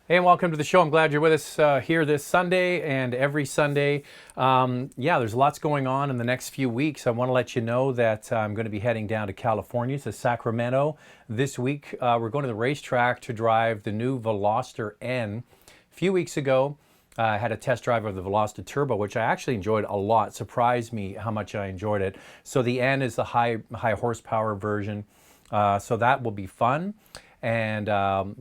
Hey, and welcome to the show. I'm glad you're with us here this Sunday and every Sunday. Yeah, there's lots going on in the next few weeks. I want to let you know that I'm going to be heading down to California, to Sacramento. This week, we're going to the racetrack to drive the new Veloster N. A few weeks ago, I had a test drive of the Veloster Turbo, which I actually enjoyed a lot. Surprised me how much I enjoyed it. So the N is the high horsepower version. So that will be fun. And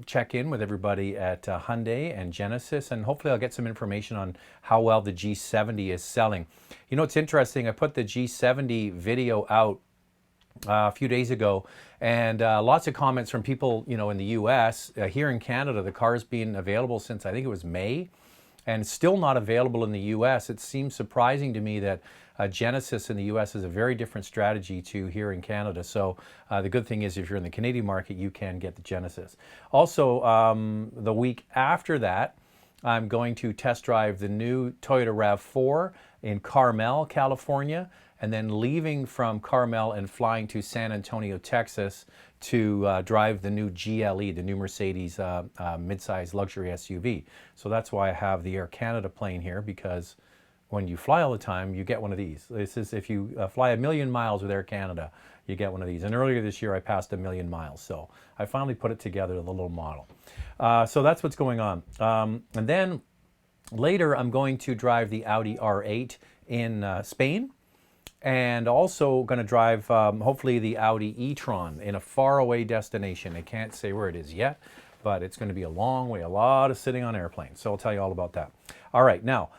check in with everybody at Hyundai and Genesis, and hopefully I'll get some information on how well the G70 is selling. You know, it's interesting, I put the G70 video out a few days ago, and lots of comments from people, you know, in the US. Here in Canada, the car's been available since I think it was May, and still not available in the US. It seems surprising to me that Genesis in the US is a very different strategy to here in Canada. So the good thing is if you're in the Canadian market, you can get the Genesis. Also, the week after that, I'm going to test drive the new Toyota RAV4 in Carmel, California, and then leaving from Carmel and flying to San Antonio, Texas to drive the new GLE, the new Mercedes midsize luxury SUV. So that's why I have the Air Canada plane here, because when you fly all the time, you get one of these. This is if you fly 1 million miles with Air Canada, you get one of these. And earlier this year, I passed 1 million miles. So I finally put it together, the little model. So that's what's going on. And then later, I'm going to drive the Audi R8 in Spain. And also going to drive, hopefully, the Audi e-tron in a faraway destination. I can't say where it is yet, but it's going to be a long way, a lot of sitting on airplanes. So I'll tell you all about that. All right, now,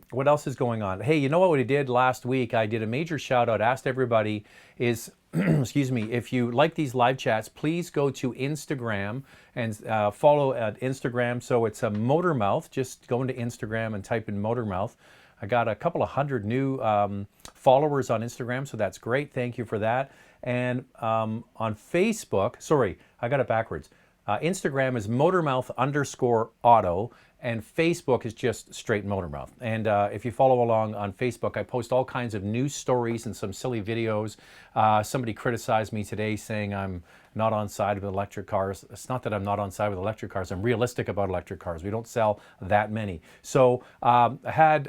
what else is going on? Hey, you know what we did last week? I did a major shout out, asked everybody is, excuse me, if you like these live chats, please go to Instagram and follow at Instagram. So it's a Motormouth. Just go into Instagram and type in Motormouth. I got a couple of hundred new followers on Instagram, so that's great. Thank you for that. And on Facebook, sorry, I got it backwards. Instagram is Motormouth_auto, and Facebook is just straight Motormouth. And if you follow along on Facebook, I post all kinds of news stories and some silly videos. Somebody criticized me today saying I'm not on side with electric cars. It's not that I'm not on side with electric cars. I'm realistic about electric cars. We don't sell that many. So I had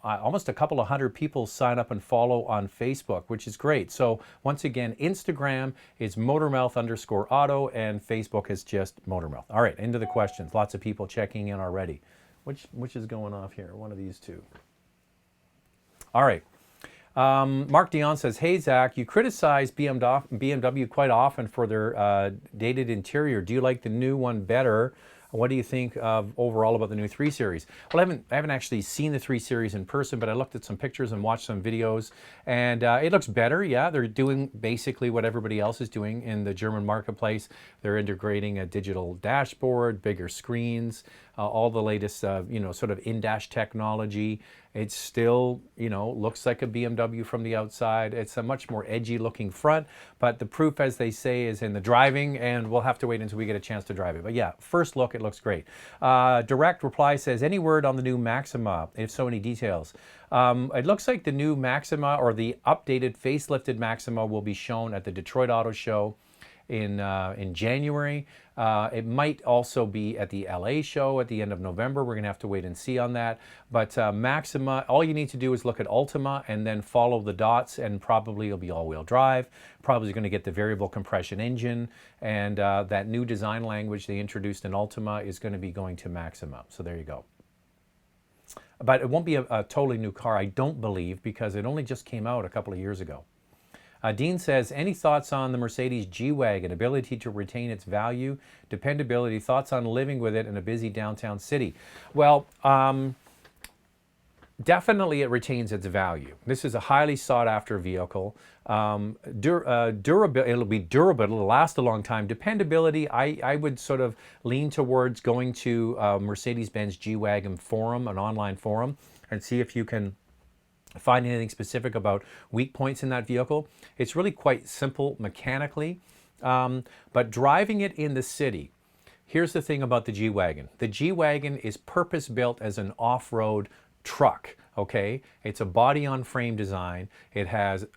almost a couple of hundred people sign up and follow on Facebook, which is great. So once again, Instagram is Motormouth_auto, and Facebook is just Motormouth. All right, into the questions. Lots of people checking in already. Which is going off here? One of these two. All right. Mark Dion says, hey, Zach, you criticize BMW quite often for their dated interior. Do you like the new one better? What do you think of overall about the new 3 Series? Well, I haven't actually seen the 3 Series in person, but I looked at some pictures and watched some videos, and it looks better. Yeah, they're doing basically what everybody else is doing in the German marketplace. They're integrating a digital dashboard, bigger screens, all the latest, sort of in-dash technology. It still, looks like a BMW from the outside. It's a much more edgy looking front, but the proof, as they say, is in the driving, and we'll have to wait until we get a chance to drive it. But yeah, first look, it looks great. Direct reply says, any word on the new Maxima? If so, any details? It looks like the new Maxima, or the updated facelifted Maxima, will be shown at the Detroit Auto Show in January. It might also be at the LA show at the end of November. We're going to have to wait and see on that. But Maxima, all you need to do is look at Altima and then follow the dots, and probably it'll be all-wheel drive. Probably going to get the variable compression engine, and that new design language they introduced in Altima is going to be going to Maxima. So there you go. But it won't be a totally new car, I don't believe, because it only just came out a couple of years ago. Dean says, any thoughts on the Mercedes G-Wagon, ability to retain its value, dependability, thoughts on living with it in a busy downtown city? Well, definitely it retains its value. This is a highly sought after vehicle. Durability, it'll be durable, it'll last a long time. Dependability, I would sort of lean towards going to Mercedes-Benz G-Wagon forum, an online forum, and see if you can find anything specific about weak points in that vehicle. It's really quite simple mechanically, but driving it in the city, here's the thing about the G-Wagon. The G-Wagon is purpose-built as an off-road truck, okay? It's a body-on-frame design. It has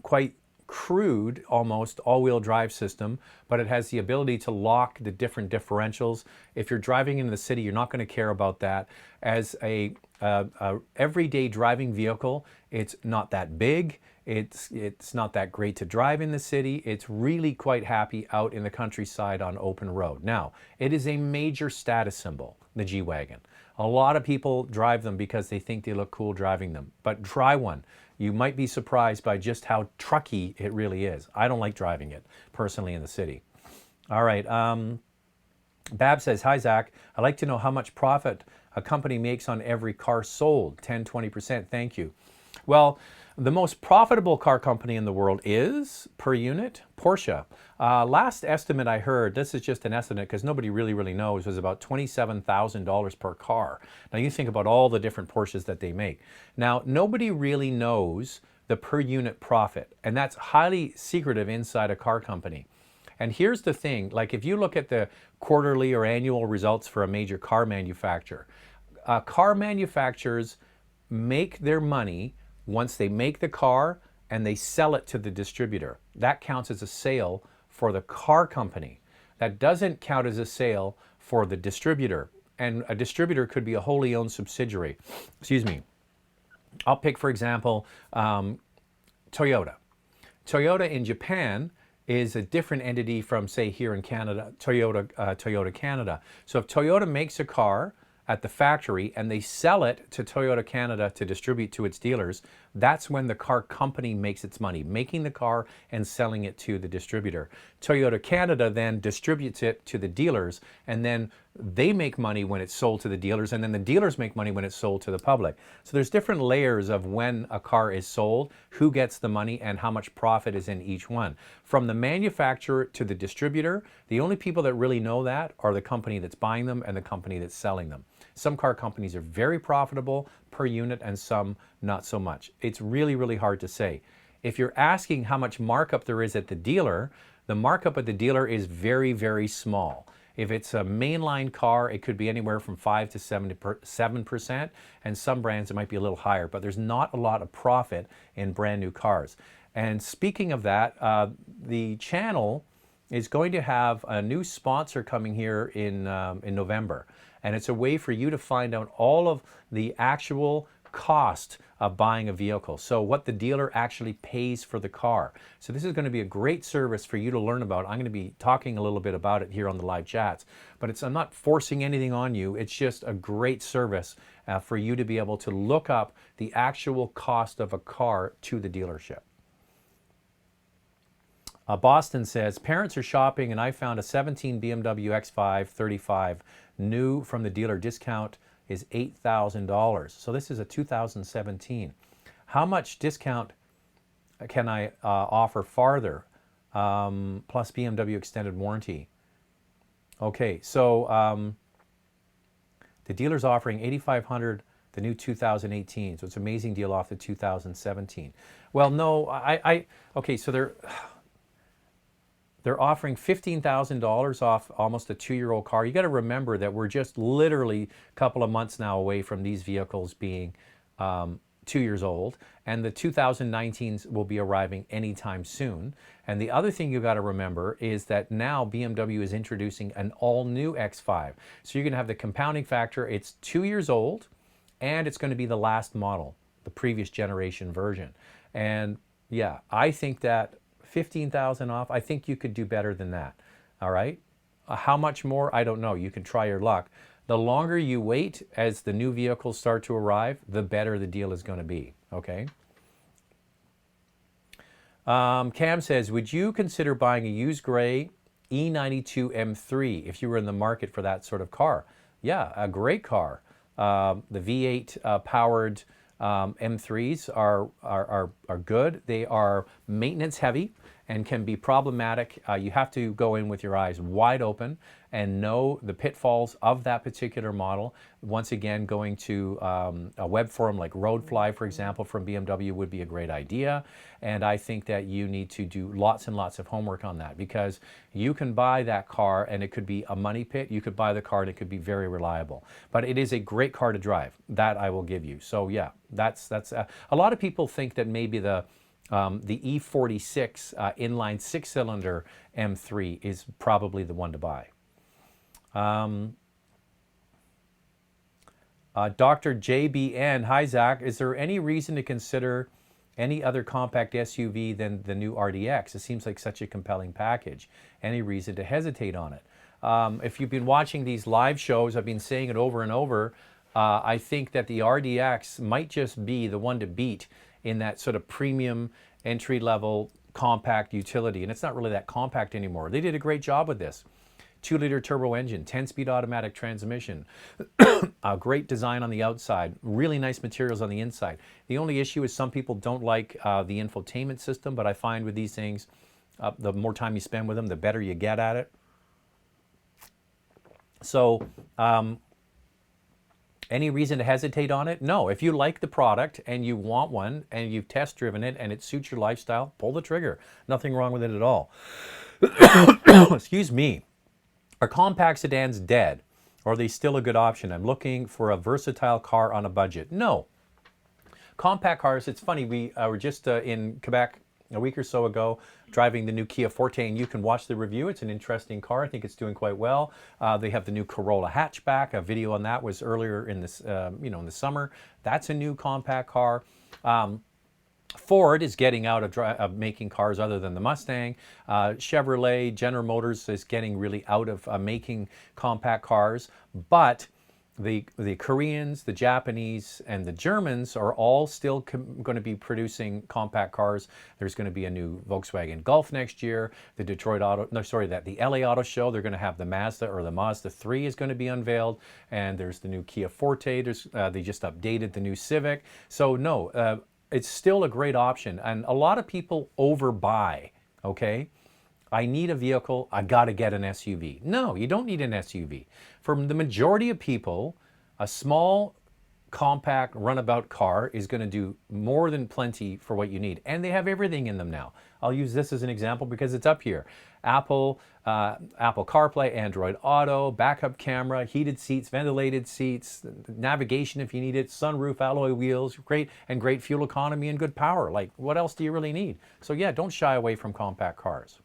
quite crude, almost all-wheel drive system, but it has the ability to lock the different differentials. If you're driving in the city, you're not going to care about that. As a everyday driving vehicle, it's not that big. It's not that great to drive in the city. It's really quite happy out in the countryside on open road. Now, it is a major status symbol, the G-Wagon. A lot of people drive them because they think they look cool driving them, but try one. You might be surprised by just how trucky it really is. I don't like driving it personally in the city. All right, Bab says, hi Zach, I'd like to know how much profit a company makes on every car sold. 10, 20%, thank you. Well, the most profitable car company in the world is, per unit, Porsche. Last estimate I heard, this is just an estimate because nobody really knows, was about $27,000 per car. Now you think about all the different Porsches that they make. Now, nobody really knows the per unit profit, and that's highly secretive inside a car company. And here's the thing, like if you look at the quarterly or annual results for a major car manufacturer, car manufacturers make their money once they make the car and they sell it to the distributor. That counts as a sale for the car company. That doesn't count as a sale for the distributor. And a distributor could be a wholly owned subsidiary. Excuse me. I'll pick, for example, Toyota. Toyota in Japan is a different entity from, say, here in Canada, Toyota Canada. So if Toyota makes a car at the factory and they sell it to Toyota Canada to distribute to its dealers, that's when the car company makes its money, making the car and selling it to the distributor. Toyota Canada then distributes it to the dealers, and then they make money when it's sold to the dealers, and then the dealers make money when it's sold to the public. So there's different layers of when a car is sold, who gets the money, and how much profit is in each one. From the manufacturer to the distributor, the only people that really know that are the company that's buying them and the company that's selling them. Some car companies are very profitable per unit and some not so much. It's really hard to say. If you're asking how much markup there is at the dealer, the markup at the dealer is very small. If it's a mainline car, it could be anywhere from 5 to 7%, and some brands it might be a little higher, but there's not a lot of profit in brand new cars. And speaking of that, the channel is going to have a new sponsor coming here in November. And it's a way for you to find out all of the actual cost of buying a vehicle. So what the dealer actually pays for the car. So this is going to be a great service for you to learn about. I'm going to be talking a little bit about it here on the live chats, but I'm not forcing anything on you. It's just a great service for you to be able to look up the actual cost of a car to the dealership. Boston says, parents are shopping and I found a 17 BMW X5 35 new from the dealer. Discount is $8,000. So this is a 2017. How much discount can I offer farther? Plus BMW extended warranty. Okay, so the dealer's offering $8,500, the new 2018. So it's an amazing deal off the 2017. Well, no, okay, so they're offering $15,000 off almost a 2-year-old car. You got to remember that we're just literally a couple of months now away from these vehicles being 2 years old, and the 2019s will be arriving anytime soon. And the other thing you got to remember is that now BMW is introducing an all-new X5. So you're going to have the compounding factor. It's 2 years old, and it's going to be the last model, the previous generation version. And yeah, I think that 15,000 off, I think you could do better than that. All right, how much more? I don't know. You can try your luck. The longer you wait as the new vehicles start to arrive, the better the deal is going to be. Okay. Cam says, would you consider buying a used gray E92 M3 if you were in the market for that sort of car? Yeah, a great car. The V8 powered M3s are good. They are maintenance heavy and can be problematic. You have to go in with your eyes wide open and know the pitfalls of that particular model. Once again, going to a web forum like Roadfly, for example, from BMW would be a great idea. And I think that you need to do lots and lots of homework on that, because you can buy that car and it could be a money pit. You could buy the car and it could be very reliable. But it is a great car to drive. That I will give you. So yeah, that's a lot of people think that maybe the The E46 inline six-cylinder M3 is probably the one to buy. Dr. JBN, hi Zach, is there any reason to consider any other compact SUV than the new RDX? It seems like such a compelling package. Any reason to hesitate on it? If you've been watching these live shows, I've been saying it over and over, I think that the RDX might just be the one to beat in that sort of premium entry-level compact utility. And it's not really that compact anymore. They did a great job with this. 2-liter turbo engine, 10-speed automatic transmission, a great design on the outside, really nice materials on the inside. The only issue is some people don't like the infotainment system, but I find with these things, the more time you spend with them, the better you get at it. So, any reason to hesitate on it? No. If you like the product and you want one and you've test driven it and it suits your lifestyle, pull the trigger. Nothing wrong with it at all. Excuse me. Are compact sedans dead? Or are they still a good option? I'm looking for a versatile car on a budget. No. Compact cars, it's funny, we were just in Quebec a week or so ago driving the new Kia Forte, and you can watch the review. It's an interesting car. I think it's doing quite well. They have the new Corolla hatchback. A video on that was earlier in this, in the summer. That's a new compact car. Ford is getting out of making cars other than the Mustang. Chevrolet, General Motors is getting really out of making compact cars. But the Koreans, the Japanese, and the Germans are all still going to be producing compact cars. There's going to be a new Volkswagen Golf next year. The the LA Auto Show, they're going to have the Mazda or the Mazda 3 is going to be unveiled. And there's the new Kia Forte. They just updated the new Civic. So no, it's still a great option. And a lot of people overbuy, okay? I need a vehicle, I gotta get an SUV. No, you don't need an SUV. For the majority of people, a small, compact, runabout car is gonna do more than plenty for what you need. And they have everything in them now. I'll use this as an example because it's up here. Apple CarPlay, Android Auto, backup camera, heated seats, ventilated seats, navigation if you need it, sunroof, alloy wheels, great fuel economy and good power. Like, what else do you really need? So yeah, don't shy away from compact cars.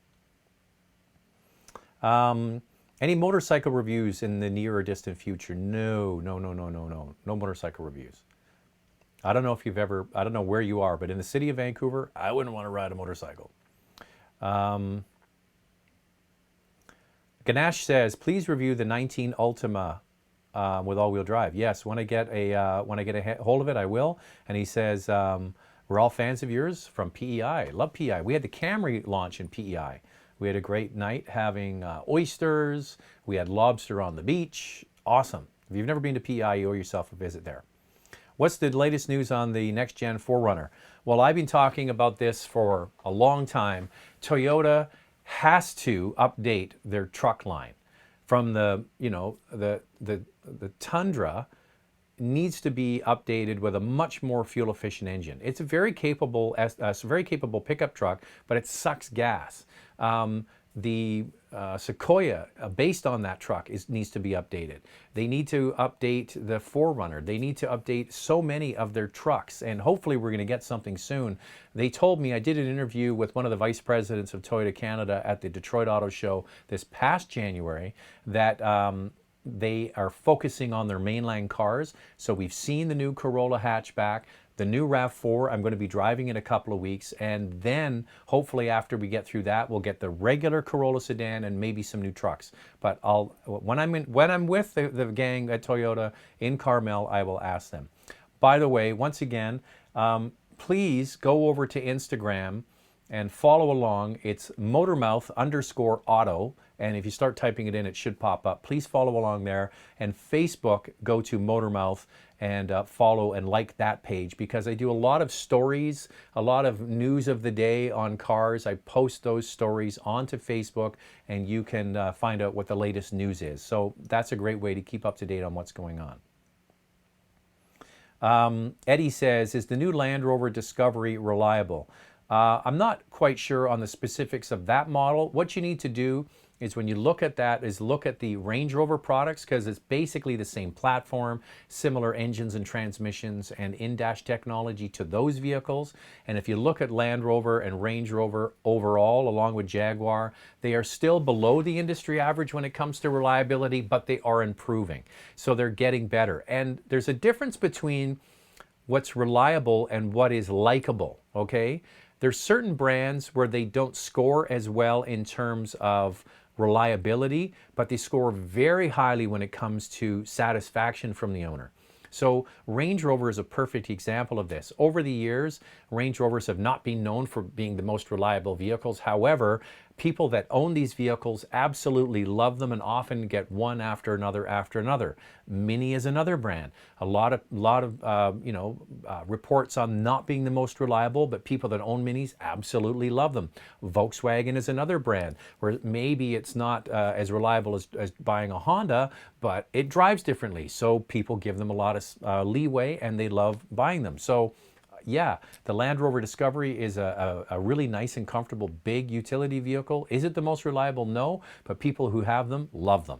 Any motorcycle reviews in the near or distant future? No motorcycle reviews. I don't know if I don't know where you are, but in the city of Vancouver, I wouldn't want to ride a motorcycle. Ganesh says, please review the 19 Altima with all-wheel drive. Yes, when I get a hold of it, I will. And he says, we're all fans of yours from PEI. Love PEI. We had the Camry launch in PEI. We had a great night having oysters. We had lobster on the beach. Awesome. If you've never been to PEI, you owe yourself a visit there. What's the latest news on the next-gen 4Runner? Well, I've been talking about this for a long time. Toyota has to update their truck line. From the Tundra needs to be updated with a much more fuel-efficient engine. It's a very capable pickup truck, but it sucks gas. The Sequoia, based on that truck, needs to be updated. They need to update the 4Runner. They need to update so many of their trucks, and hopefully we're going to get something soon. They told me, I did an interview with one of the vice presidents of Toyota Canada at the Detroit Auto Show this past January, that they are focusing on their mainline cars. So we've seen the new Corolla hatchback, the new RAV4. I'm going to be driving in a couple of weeks, and then hopefully after we get through that, we'll get the regular Corolla sedan and maybe some new trucks. But when I'm with the gang at Toyota in Carmel, I will ask them. By the way, once again, please go over to Instagram and follow along. It's Motormouth_auto. And if you start typing it in, it should pop up. Please follow along there. And Facebook, go to Motormouth and follow and like that page, because I do a lot of stories, a lot of news of the day on cars. I post those stories onto Facebook, and you can find out what the latest news is. So that's a great way to keep up to date on what's going on. Eddie says, is the new Land Rover Discovery reliable? I'm not quite sure on the specifics of that model. What you need to do is when you look at that is look at the Range Rover products, because it's basically the same platform, similar engines and transmissions and in-dash technology to those vehicles. And if you look at Land Rover and Range Rover overall, along with Jaguar, they are still below the industry average when it comes to reliability, but they are improving. So they're getting better. And there's a difference between what's reliable and what is likable, okay? There's certain brands where they don't score as well in terms of reliability, but they score very highly when it comes to satisfaction from the owner. So Range Rover is a perfect example of this. Over the years, Range Rovers have not been known for being the most reliable vehicles. However, people that own these vehicles absolutely love them and often get one after another after another. Mini is another brand. A lot of reports on not being the most reliable, but people that own Minis absolutely love them. Volkswagen is another brand where maybe it's not as reliable as buying a Honda, but it drives differently. So people give them a lot of leeway and they love buying them. So yeah, the Land Rover Discovery is a really nice and comfortable big utility vehicle. Is it the most reliable? No, but people who have them love them.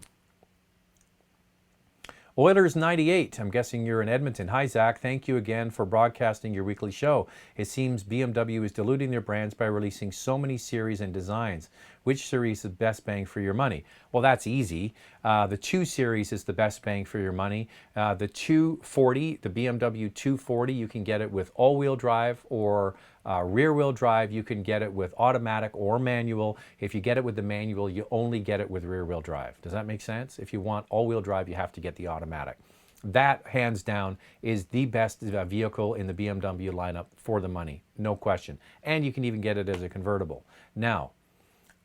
Oilers 98, I'm guessing you're in Edmonton. Hi Zach, thank you again for broadcasting your weekly show. It seems BMW is diluting their brands by releasing so many series and designs. Which series is the best bang for your money? Well, that's easy. The 2 Series is the best bang for your money. The 240, the BMW 240, you can get it with all-wheel drive or rear-wheel drive. You can get it with automatic or manual. If you get it with the manual, you only get it with rear-wheel drive. Does that make sense? If you want all-wheel drive, you have to get the automatic. That, hands down, is the best vehicle in the BMW lineup for the money, no question. And you can even get it as a convertible. Now,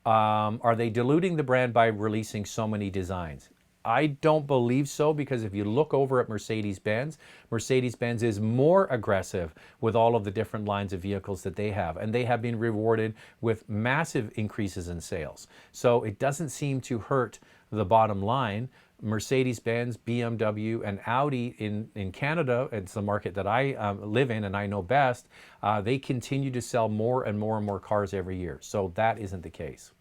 are they diluting the brand by releasing so many designs? I don't believe so, because if you look over at Mercedes-Benz, Mercedes-Benz is more aggressive with all of the different lines of vehicles that they have, and they have been rewarded with massive increases in sales. So it doesn't seem to hurt the bottom line. Mercedes-Benz, BMW, and Audi in Canada, it's the market that I live in and I know best, they continue to sell more and more and more cars every year. So that isn't the case.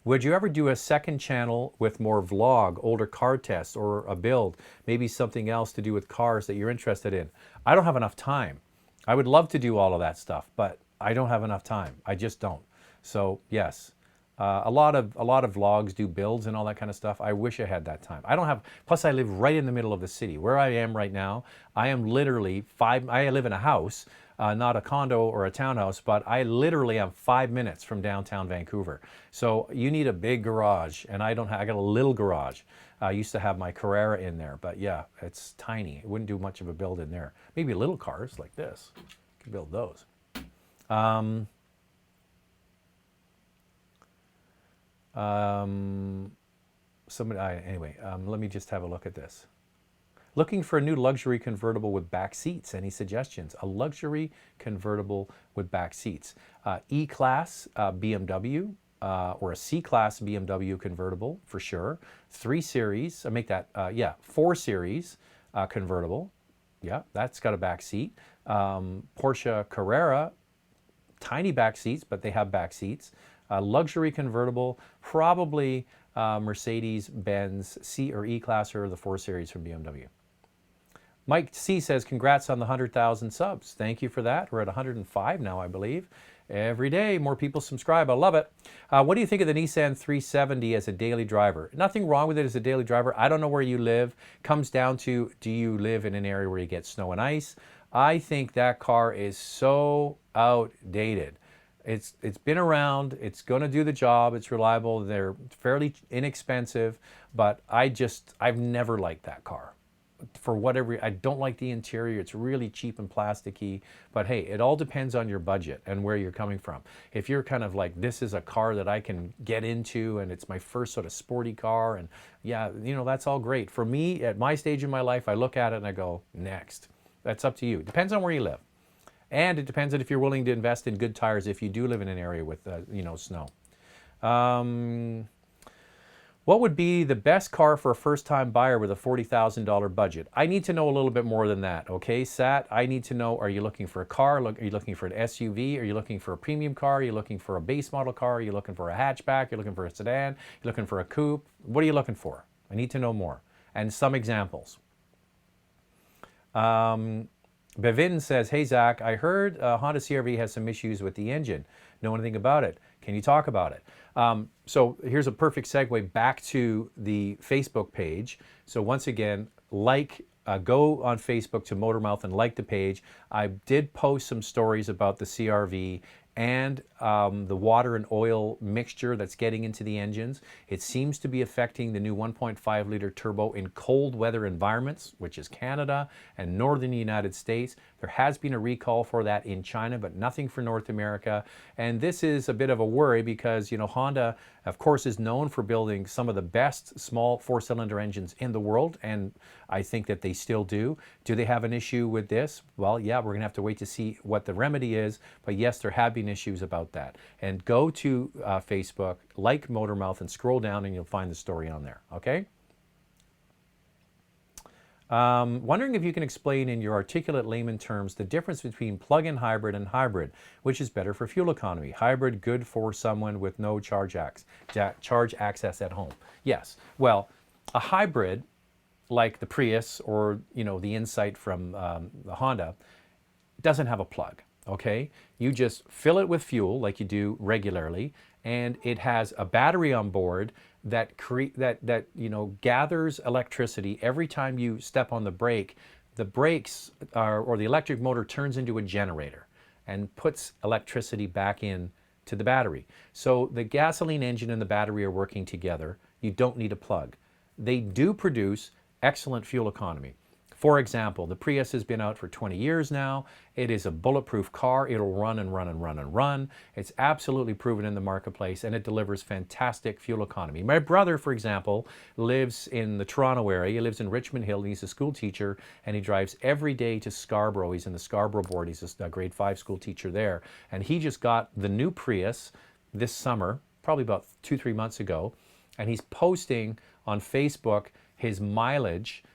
Would you ever do a second channel with more vlog, older car tests, or a build, maybe something else to do with cars that you're interested in? I don't have enough time. I would love to do all of that stuff, but I don't have enough time. I just don't. So yes, a lot of vlogs do builds and all that kind of stuff. I wish I had that time. I don't have, plus I live right in the middle of the city. Where I am right now, I am literally I live in a house, not a condo or a townhouse, but I literally am 5 minutes from downtown Vancouver. So you need a big garage, and I don't have, I got a little garage. I used to have my Carrera in there, but yeah, it's tiny. It wouldn't do much of a build in there. Maybe little cars like this, you could build those. Anyway, let me just have a look at this. Looking for a new luxury convertible with back seats. Any suggestions? A luxury convertible with back seats. E-Class BMW or a C-Class BMW convertible for sure. 3 Series, I make that, 4 Series convertible. Yeah, that's got a back seat. Porsche Carrera, tiny back seats, but they have back seats. Luxury convertible, probably Mercedes-Benz C or E-Class or the 4 Series from BMW. Mike C says, congrats on the 100,000 subs. Thank you for that. We're at 105 now, I believe. Every day, more people subscribe. I love it. What do you think of the Nissan 370 as a daily driver? Nothing wrong with it as a daily driver. I don't know where you live. Comes down to, do you live in an area where you get snow and ice? I think that car is so outdated. It's been around, it's going to do the job, it's reliable, they're fairly inexpensive, but I've never liked that car. For whatever, I don't like the interior, it's really cheap and plasticky, but hey, it all depends on your budget and where you're coming from. If you're kind of like, this is a car that I can get into and it's my first sort of sporty car, and yeah, you know, that's all great. For me, at my stage in my life, I look at it and I go, next. That's up to you. It depends on where you live. And it depends on if you're willing to invest in good tires if you do live in an area with, snow. What would be the best car for a first-time buyer with a $40,000 budget? I need to know a little bit more than that, okay, Sat? I need to know, are you looking for a car? Are you looking for an SUV? Are you looking for a premium car? Are you looking for a base model car? Are you looking for a hatchback? You're looking for a sedan? You're looking for a coupe? What are you looking for? I need to know more. And some examples. Bevin says, hey, Zach, I heard Honda CR-V has some issues with the engine. Know anything about it? Can you talk about it? So here's a perfect segue back to the Facebook page. So once again, go on Facebook to Motormouth and like the page. I did post some stories about the CR-V and the water and oil mixture that's getting into the engines. It seems to be affecting the new 1.5 liter turbo in cold weather environments, which is Canada and northern United States. There has been a recall for that in China, but nothing for North America. And this is a bit of a worry because, you know, Honda, of course, is known for building some of the best small four-cylinder engines in the world, and I think that they still do. Do they have an issue with this? Well, yeah, we're gonna have to wait to see what the remedy is, but yes, there have been issues about that. And go to Facebook, like Motormouth, and scroll down and you'll find the story on there, okay? Wondering if you can explain in your articulate layman terms the difference between plug-in hybrid and hybrid, which is better for fuel economy. Hybrid good for someone with no charge access at home. Yes, well, a hybrid like the Prius or, you know, the Insight from the Honda doesn't have a plug, okay? You just fill it with fuel like you do regularly, and it has a battery on board that you know, gathers electricity every time you step on the brake. The brakes or the electric motor turns into a generator and puts electricity back in to the battery. So the gasoline engine and the battery are working together. You don't need a plug. They do produce excellent fuel economy. For example, the Prius has been out for 20 years now. It is a bulletproof car. It'll run and run and run and run. It's absolutely proven in the marketplace, and it delivers fantastic fuel economy. My brother, for example, lives in the Toronto area. He lives in Richmond Hill. He's a school teacher, and he drives every day to Scarborough. He's in the Scarborough board. He's a grade 5 school teacher there. And he just got the new Prius this summer, probably about 2-3 months ago, and he's posting on Facebook his mileage.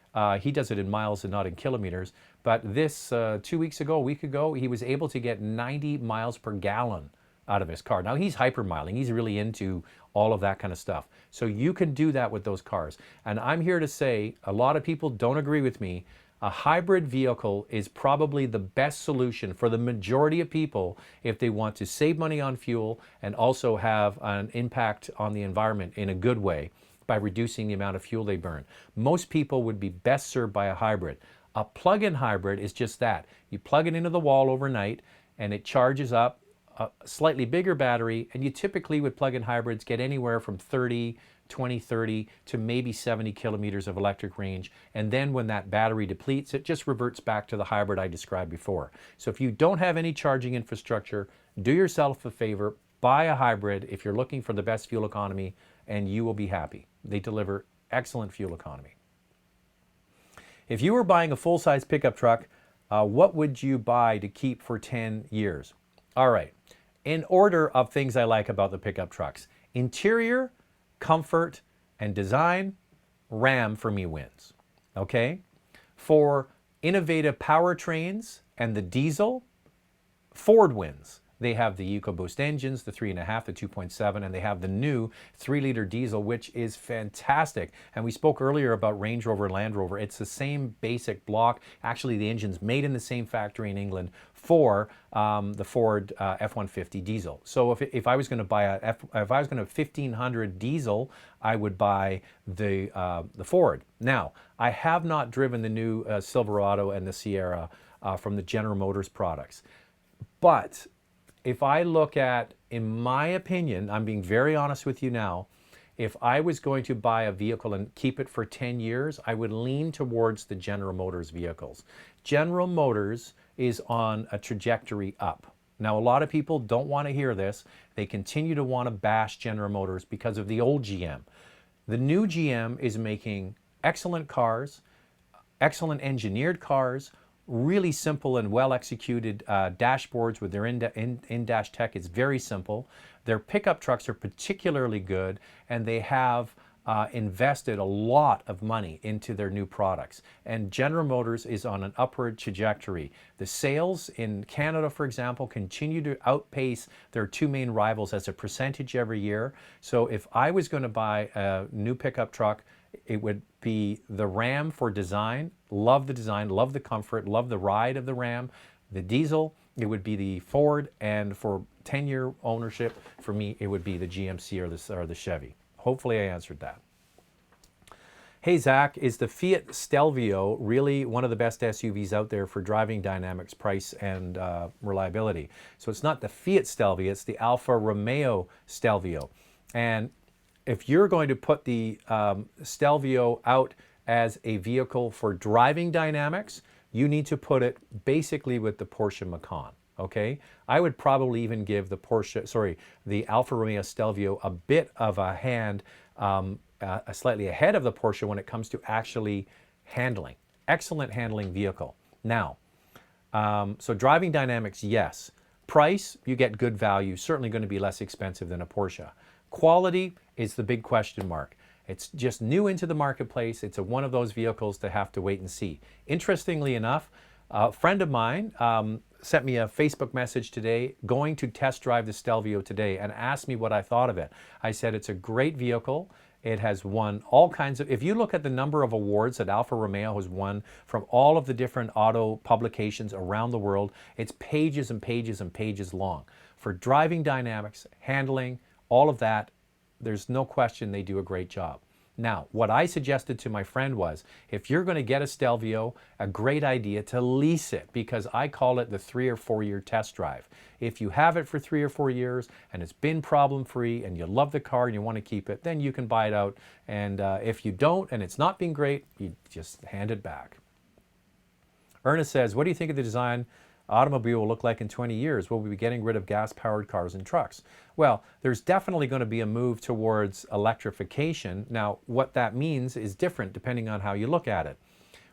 He does it in miles and not in kilometers. But this 2 weeks ago, a week ago, he was able to get 90 miles per gallon out of his car. Now he's hypermiling. He's really into all of that kind of stuff. So you can do that with those cars. And I'm here to say, a lot of people don't agree with me. A hybrid vehicle is probably the best solution for the majority of people if they want to save money on fuel and also have an impact on the environment in a good way by reducing the amount of fuel they burn. Most people would be best served by a hybrid. A plug-in hybrid is just that. You plug it into the wall overnight and it charges up a slightly bigger battery, and you typically with plug-in hybrids get anywhere from 30 to maybe 70 kilometers of electric range, and then when that battery depletes, it just reverts back to the hybrid I described before. So if you don't have any charging infrastructure, do yourself a favor, buy a hybrid if you're looking for the best fuel economy, and you will be happy. They deliver excellent fuel economy. If you were buying a full-size pickup truck, what would you buy to keep for 10 years? All right, in order of things I like about the pickup trucks: interior, comfort, and design, Ram for me wins, okay? For innovative powertrains and the diesel, Ford wins. They have the EcoBoost engines, the 3.5, the 2.7, and they have the new 3-liter diesel, which is fantastic. And we spoke earlier about Range Rover and Land Rover. It's the same basic block. Actually, the engine's made in the same factory in England for the Ford F-150 diesel. So if I was going to buy if I was going to 1500 diesel, I would buy the Ford. Now, I have not driven the new Silverado and the Sierra from the General Motors products, but if I look at, in my opinion, I'm being very honest with you now, if I was going to buy a vehicle and keep it for 10 years, I would lean towards the General Motors vehicles. General Motors is on a trajectory up. Now, a lot of people don't want to hear this. They continue to want to bash General Motors because of the old GM. The new GM is making excellent cars, excellent engineered cars, really simple and well executed dashboards with their in-dash tech. It's very simple. Their pickup trucks are particularly good, and they have invested a lot of money into their new products. And General Motors is on an upward trajectory. The sales in Canada, for example, continue to outpace their two main rivals as a percentage every year. So if I was going to buy a new pickup truck, it would be the Ram for design. Love the design, love the comfort, love the ride of the Ram. The diesel, it would be the Ford, and for 10-year ownership, for me, it would be the GMC or the Chevy. Hopefully I answered that. Hey Zach, is the Fiat Stelvio really one of the best SUVs out there for driving dynamics, price, and reliability? So it's not the Fiat Stelvio, it's the Alfa Romeo Stelvio. And if you're going to put the Stelvio out as a vehicle for driving dynamics, you need to put it basically with the Porsche Macan. Okay, I would probably even give the Alfa Romeo Stelvio a bit of a hand, slightly ahead of the Porsche when it comes to actually handling. Excellent handling vehicle. Now, so driving dynamics, yes. Price, you get good value. Certainly going to be less expensive than a Porsche. Quality is the big question mark. It's just new into the marketplace. It's one of those vehicles to have to wait and see. Interestingly enough, a friend of mine sent me a Facebook message today going to test drive the Stelvio today and asked me what I thought of it. I said it's a great vehicle. It has won all kinds of, if you look at the number of awards that Alfa Romeo has won from all of the different auto publications around the world, it's pages and pages and pages long. For driving dynamics, handling, all of that, there's no question they do a great job. Now, what I suggested to my friend was, if you're going to get a Stelvio, a great idea to lease it, because I call it the 3 or 4 year test drive. If you have it for 3 or 4 years and it's been problem-free and you love the car and you want to keep it, then you can buy it out. And if you don't and it's not been great, you just hand it back. Ernest says, what do you think of the design automobile will look like in 20 years? Will we be getting rid of gas-powered cars and trucks? Well, there's definitely going to be a move towards electrification. Now, what that means is different depending on how you look at it.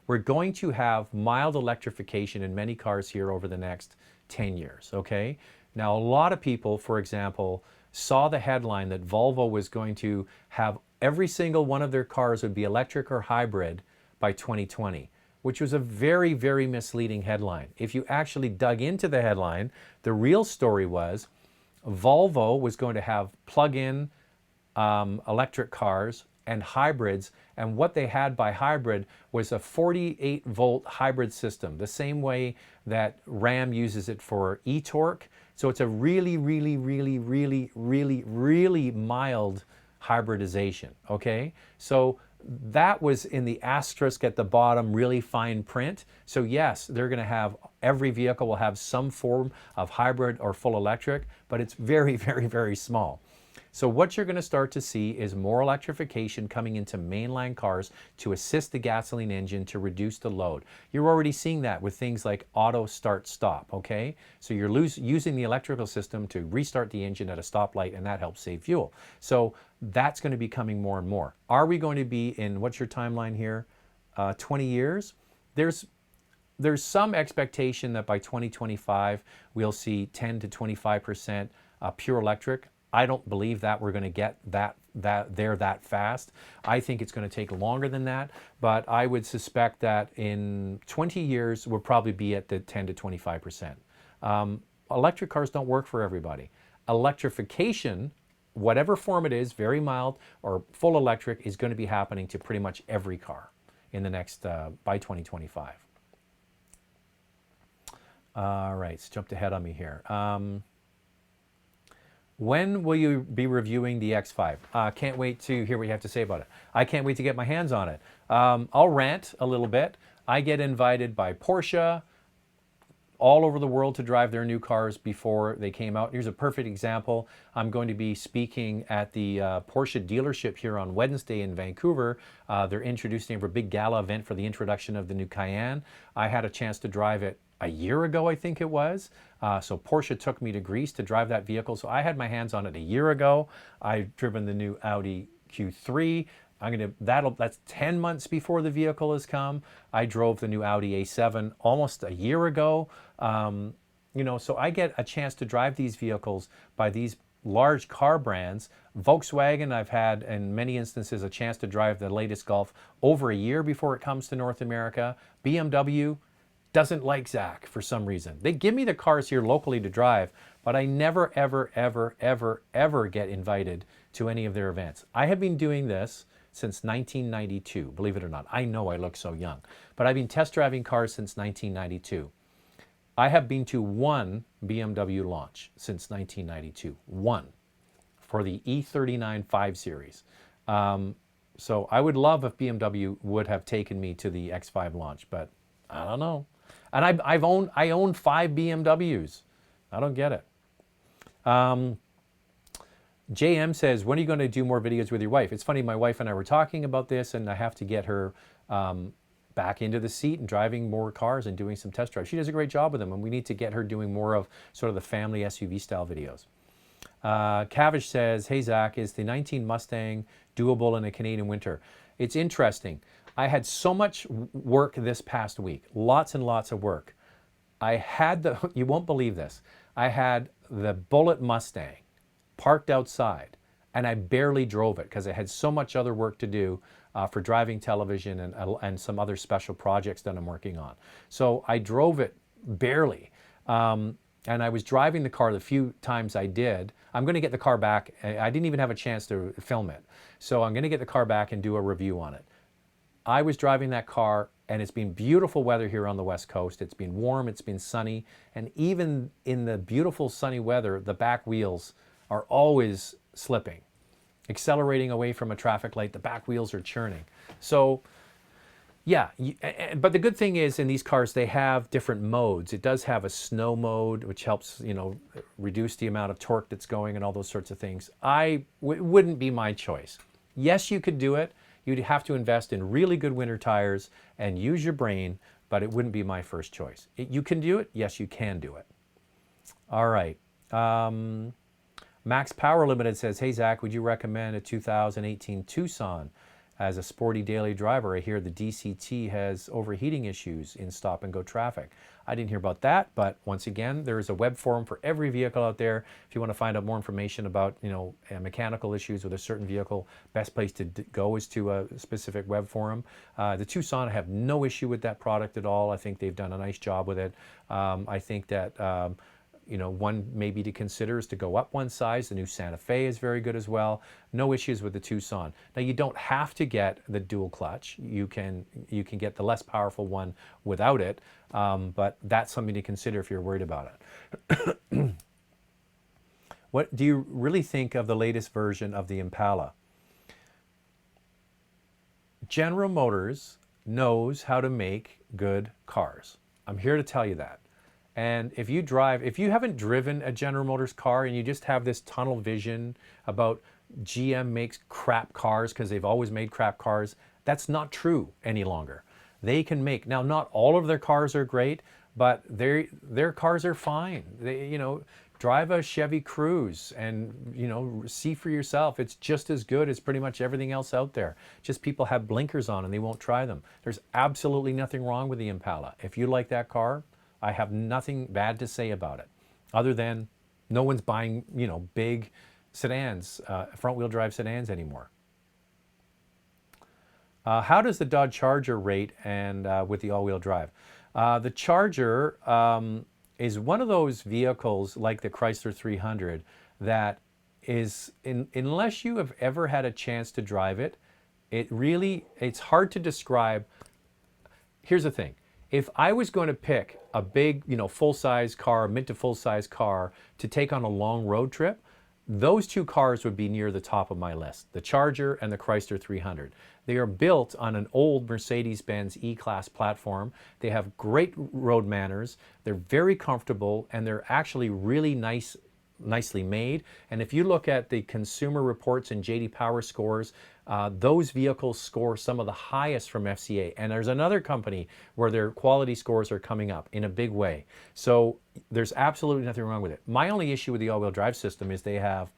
We're going to have mild electrification in many cars here over the next 10 years, okay? Now, a lot of people, for example, saw the headline that Volvo was going to have every single one of their cars would be electric or hybrid by 2020. Which was a very, very misleading headline. If you actually dug into the headline, the real story was Volvo was going to have plug-in electric cars and hybrids, and what they had by hybrid was a 48-volt hybrid system, the same way that Ram uses it for e-torque. So it's a really, really, really, really, really, really mild hybridization, okay? So that was in the asterisk at the bottom, really fine print. So yes, they're going to have, every vehicle will have some form of hybrid or full electric, but it's very, very, very small. So what you're going to start to see is more electrification coming into mainline cars to assist the gasoline engine to reduce the load. You're already seeing that with things like auto start stop, okay? So you're using the electrical system to restart the engine at a stoplight, and that helps save fuel. So that's going to be coming more and more. Are we going to be in, what's your timeline here, 20 years? There's some expectation that by 2025 we'll see 10 to 25% pure electric. I don't believe that we're going to get that fast. I think it's going to take longer than that, but I would suspect that in 20 years we'll probably be at the 10 to 25%. Electric cars don't work for everybody. Electrification, whatever form it is, very mild or full electric, is going to be happening to pretty much every car in the next, by 2025. All right, it's jumped ahead on me here. When will you be reviewing the X5? Can't wait to hear what you have to say about it. I can't wait to get my hands on it. I'll rant a little bit. I get invited by Porsche all over the world to drive their new cars before they came out. Here's a perfect example. I'm going to be speaking at the Porsche dealership here on Wednesday in Vancouver. They're introducing a big gala event for the introduction of the new Cayenne. I had a chance to drive it a year ago, I think it was. So Porsche took me to Greece to drive that vehicle. So I had my hands on it a year ago. I've driven the new Audi Q3. That's 10 months before the vehicle has come. I drove the new Audi A7 almost a year ago. So I get a chance to drive these vehicles by these large car brands. Volkswagen, I've had in many instances a chance to drive the latest Golf over a year before it comes to North America. BMW doesn't like Zach for some reason. They give me the cars here locally to drive, but I never, ever, ever, ever, ever get invited to any of their events. I have been doing this since 1992, believe it or not. I know I look so young, but I've been test driving cars since 1992. I have been to one BMW launch since 1992, one, for the E39 5 Series. So I would love if BMW would have taken me to the X5 launch, but I don't know. And I own 5 BMWs. I don't get it. JM says, when are you going to do more videos with your wife? It's funny, my wife and I were talking about this, and I have to get her back into the seat and driving more cars and doing some test drives. She does a great job with them, and we need to get her doing more of sort of the family SUV style videos. Cavish says, hey Zach, is the 19 Mustang doable in a Canadian winter? It's interesting. I had so much work this past week, lots and lots of work. I had the, you won't believe this, I had the Bullet Mustang parked outside, and I barely drove it because I had so much other work to do for driving television and some other special projects that I'm working on. So I drove it barely. And I was driving the car the few times I did. I'm going to get the car back. I didn't even have a chance to film it. So I'm going to get the car back and do a review on it. I was driving that car, and it's been beautiful weather here on the West Coast. It's been warm, it's been sunny, and even in the beautiful sunny weather, the back wheels are always slipping. Accelerating away from a traffic light, the back wheels are churning. So yeah, but the good thing is in these cars, they have different modes. It does have a snow mode, which helps, you know, reduce the amount of torque that's going and all those sorts of things. Wouldn't be my choice. Yes, you could do it. You'd have to invest in really good winter tires and use your brain, but it wouldn't be my first choice. You can do it? Yes, you can do it. All right. Max Power Limited says, hey Zach, would you recommend a 2018 Tucson as a sporty daily driver? I hear the DCT has overheating issues in stop and go traffic. I didn't hear about that, but once again, there's a web forum for every vehicle out there. If you want to find out more information about, you know, mechanical issues with a certain vehicle, best place to go is to a specific web forum. The Tucson, I have no issue with that product at all. I think they've done a nice job with it. I think that you know, one maybe to consider is to go up one size. The new Santa Fe is very good as well. No issues with the Tucson. Now you don't have to get the dual clutch. You can get the less powerful one without it, but that's something to consider if you're worried about it. What do you really think of the latest version of the Impala? General Motors knows how to make good cars. I'm here to tell you that. And if you haven't driven a General Motors car and you just have this tunnel vision about GM makes crap cars because they've always made crap cars, that's not true any longer. They can make, now not all of their cars are great, but their cars are fine. They, you know, drive a Chevy Cruze and, you know, see for yourself. It's just as good as pretty much everything else out there. Just people have blinkers on and they won't try them. There's absolutely nothing wrong with the Impala. If you like that car, I have nothing bad to say about it, other than no one's buying, you know, big sedans, front-wheel drive sedans anymore. How does the Dodge Charger rate and with the all-wheel drive? The Charger is one of those vehicles like the Chrysler 300 that is, unless you have ever had a chance to drive it, it's hard to describe. Here's the thing. If I was going to pick a big, you know, full-size car, mid to full-size car to take on a long road trip, those two cars would be near the top of my list, the Charger and the Chrysler 300. They are built on an old Mercedes-Benz E-Class platform. They have great road manners. They're very comfortable, and they're actually really nicely made. And if you look at the consumer reports and J.D. Power scores, those vehicles score some of the highest from FCA. And there's another company where their quality scores are coming up in a big way. So there's absolutely nothing wrong with it. My only issue with the all-wheel drive system is they have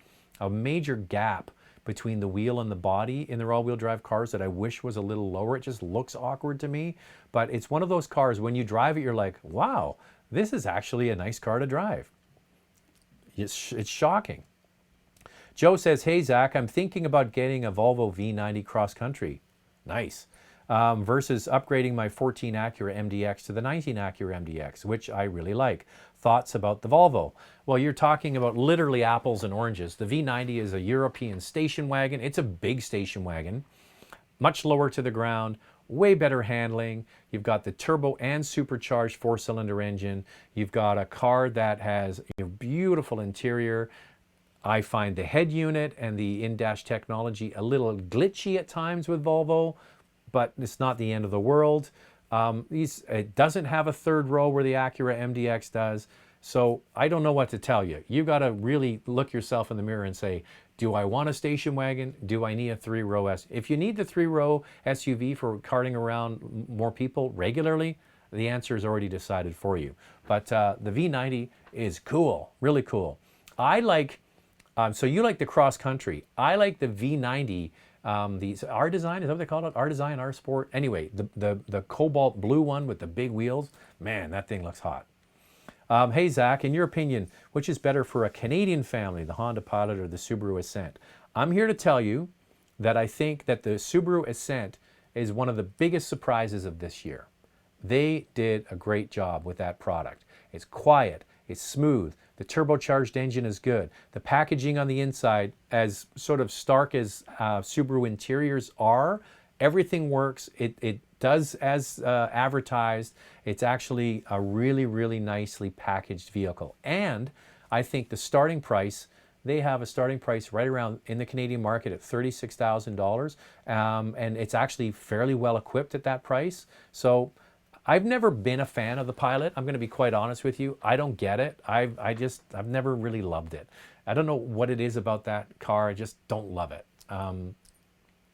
a major gap between the wheel and the body in their all-wheel drive cars that I wish was a little lower. It just looks awkward to me. But it's one of those cars, when you drive it, you're like, wow, this is actually a nice car to drive. It's shocking. Joe says, hey, Zach, I'm thinking about getting a Volvo V90 cross country. Nice. Versus upgrading my 14 Acura MDX to the 19 Acura MDX, which I really like. Thoughts about the Volvo? Well, you're talking about literally apples and oranges. The V90 is a European station wagon. It's a big station wagon, much lower to the ground, way better handling. You've got the turbo and supercharged 4-cylinder engine. You've got a car that has a beautiful interior. I find the head unit and the in-dash technology a little glitchy at times with Volvo, but it's not the end of the world. It doesn't have a third row where the Acura MDX does. So I don't know what to tell you. You've got to really look yourself in the mirror and say, do I want a station wagon? Do I need a 3-row S? If you need the 3-row SUV for carting around more people regularly, the answer is already decided for you. But the V90 is cool, really cool. I like, so you like the cross country. I like the V90. These R Design, is that what they call it? R Design, R Sport. Anyway, the cobalt blue one with the big wheels. Man, that thing looks hot. Hey, Zach, in your opinion, which is better for a Canadian family, the Honda Pilot or the Subaru Ascent? I'm here to tell you that I think that the Subaru Ascent is one of the biggest surprises of this year. They did a great job with that product. It's quiet, it's smooth, the turbocharged engine is good. The packaging on the inside, as sort of stark as Subaru interiors are, everything works. It does as advertised. It's actually a really, really nicely packaged vehicle. And I think the starting price, they have a starting price right around in the Canadian market at $36,000. And it's actually fairly well equipped at that price. So I've never been a fan of the Pilot. I'm going to be quite honest with you. I don't get it. I've never really loved it. I don't know what it is about that car. I just don't love it. I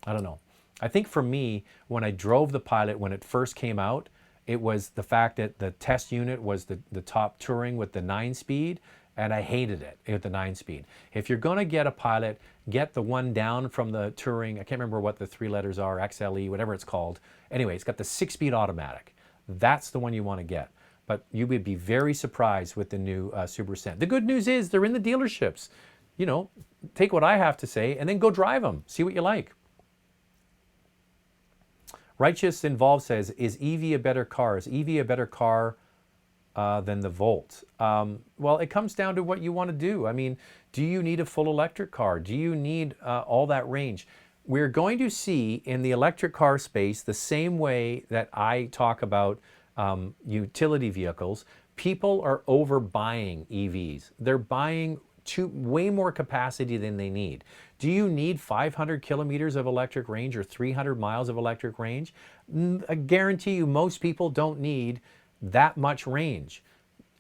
don't know. I think for me, when I drove the Pilot when it first came out, it was the fact that the test unit was the top touring with the 9-speed, and I hated it with the 9-speed. If you're going to get a Pilot, get the one down from the touring. I can't remember what the 3 letters are, XLE, whatever it's called. Anyway, it's got the 6-speed automatic. That's the one you want to get. But you would be very surprised with the new Subaru Ascent. The good news is they're in the dealerships. You know, take what I have to say and then go drive them. See what you like. Righteous Involved says, is EV a better car? Is EV a better car than the Volt? Well, it comes down to what you want to do. I mean, do you need a full electric car? Do you need all that range? We're going to see in the electric car space the same way that I talk about utility vehicles. People are overbuying EVs. They're buying way more capacity than they need. Do you need 500 kilometers of electric range or 300 miles of electric range? I guarantee you most people don't need that much range.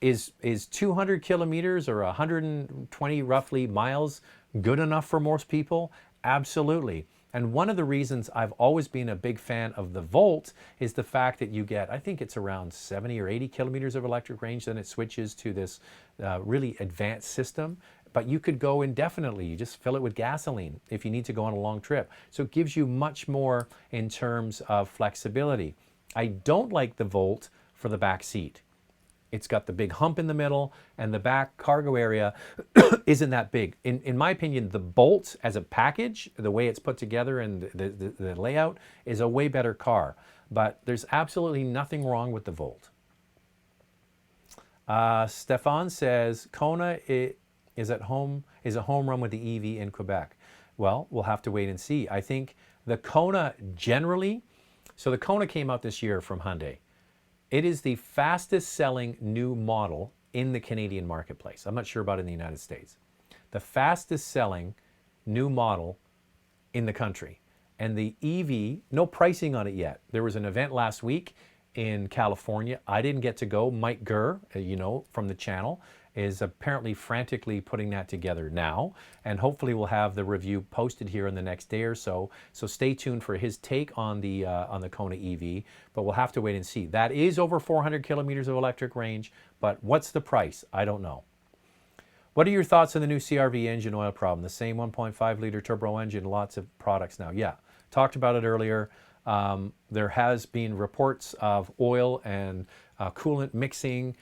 Is 200 kilometers or 120 roughly miles good enough for most people? Absolutely. And one of the reasons I've always been a big fan of the Volt is the fact that you get, I think it's around 70 or 80 kilometers of electric range, then it switches to this really advanced system. But you could go indefinitely. You just fill it with gasoline if you need to go on a long trip. So it gives you much more in terms of flexibility. I don't like the Volt for the back seat. It's got the big hump in the middle, and the back cargo area isn't that big. In my opinion, the Bolt as a package, the way it's put together and the layout is a way better car. But there's absolutely nothing wrong with the Volt. Stefan says, Kona is a home run with the EV in Quebec. Well, we'll have to wait and see. I think the Kona generally, so the Kona came out this year from Hyundai. It is the fastest selling new model in the Canadian marketplace. I'm not sure about in the United States. The fastest selling new model in the country. And the EV, no pricing on it yet. There was an event last week in California. I didn't get to go. Mike Gurr, you know, from the channel, is apparently frantically putting that together now. And hopefully we'll have the review posted here in the next day or so. So stay tuned for his take on the Kona EV, but we'll have to wait and see. That is over 400 kilometers of electric range, but what's the price? I don't know. What are your thoughts on the new CR-V engine oil problem? The same 1.5 liter turbo engine, lots of products now. Yeah, talked about it earlier. There has been reports of oil and coolant mixing.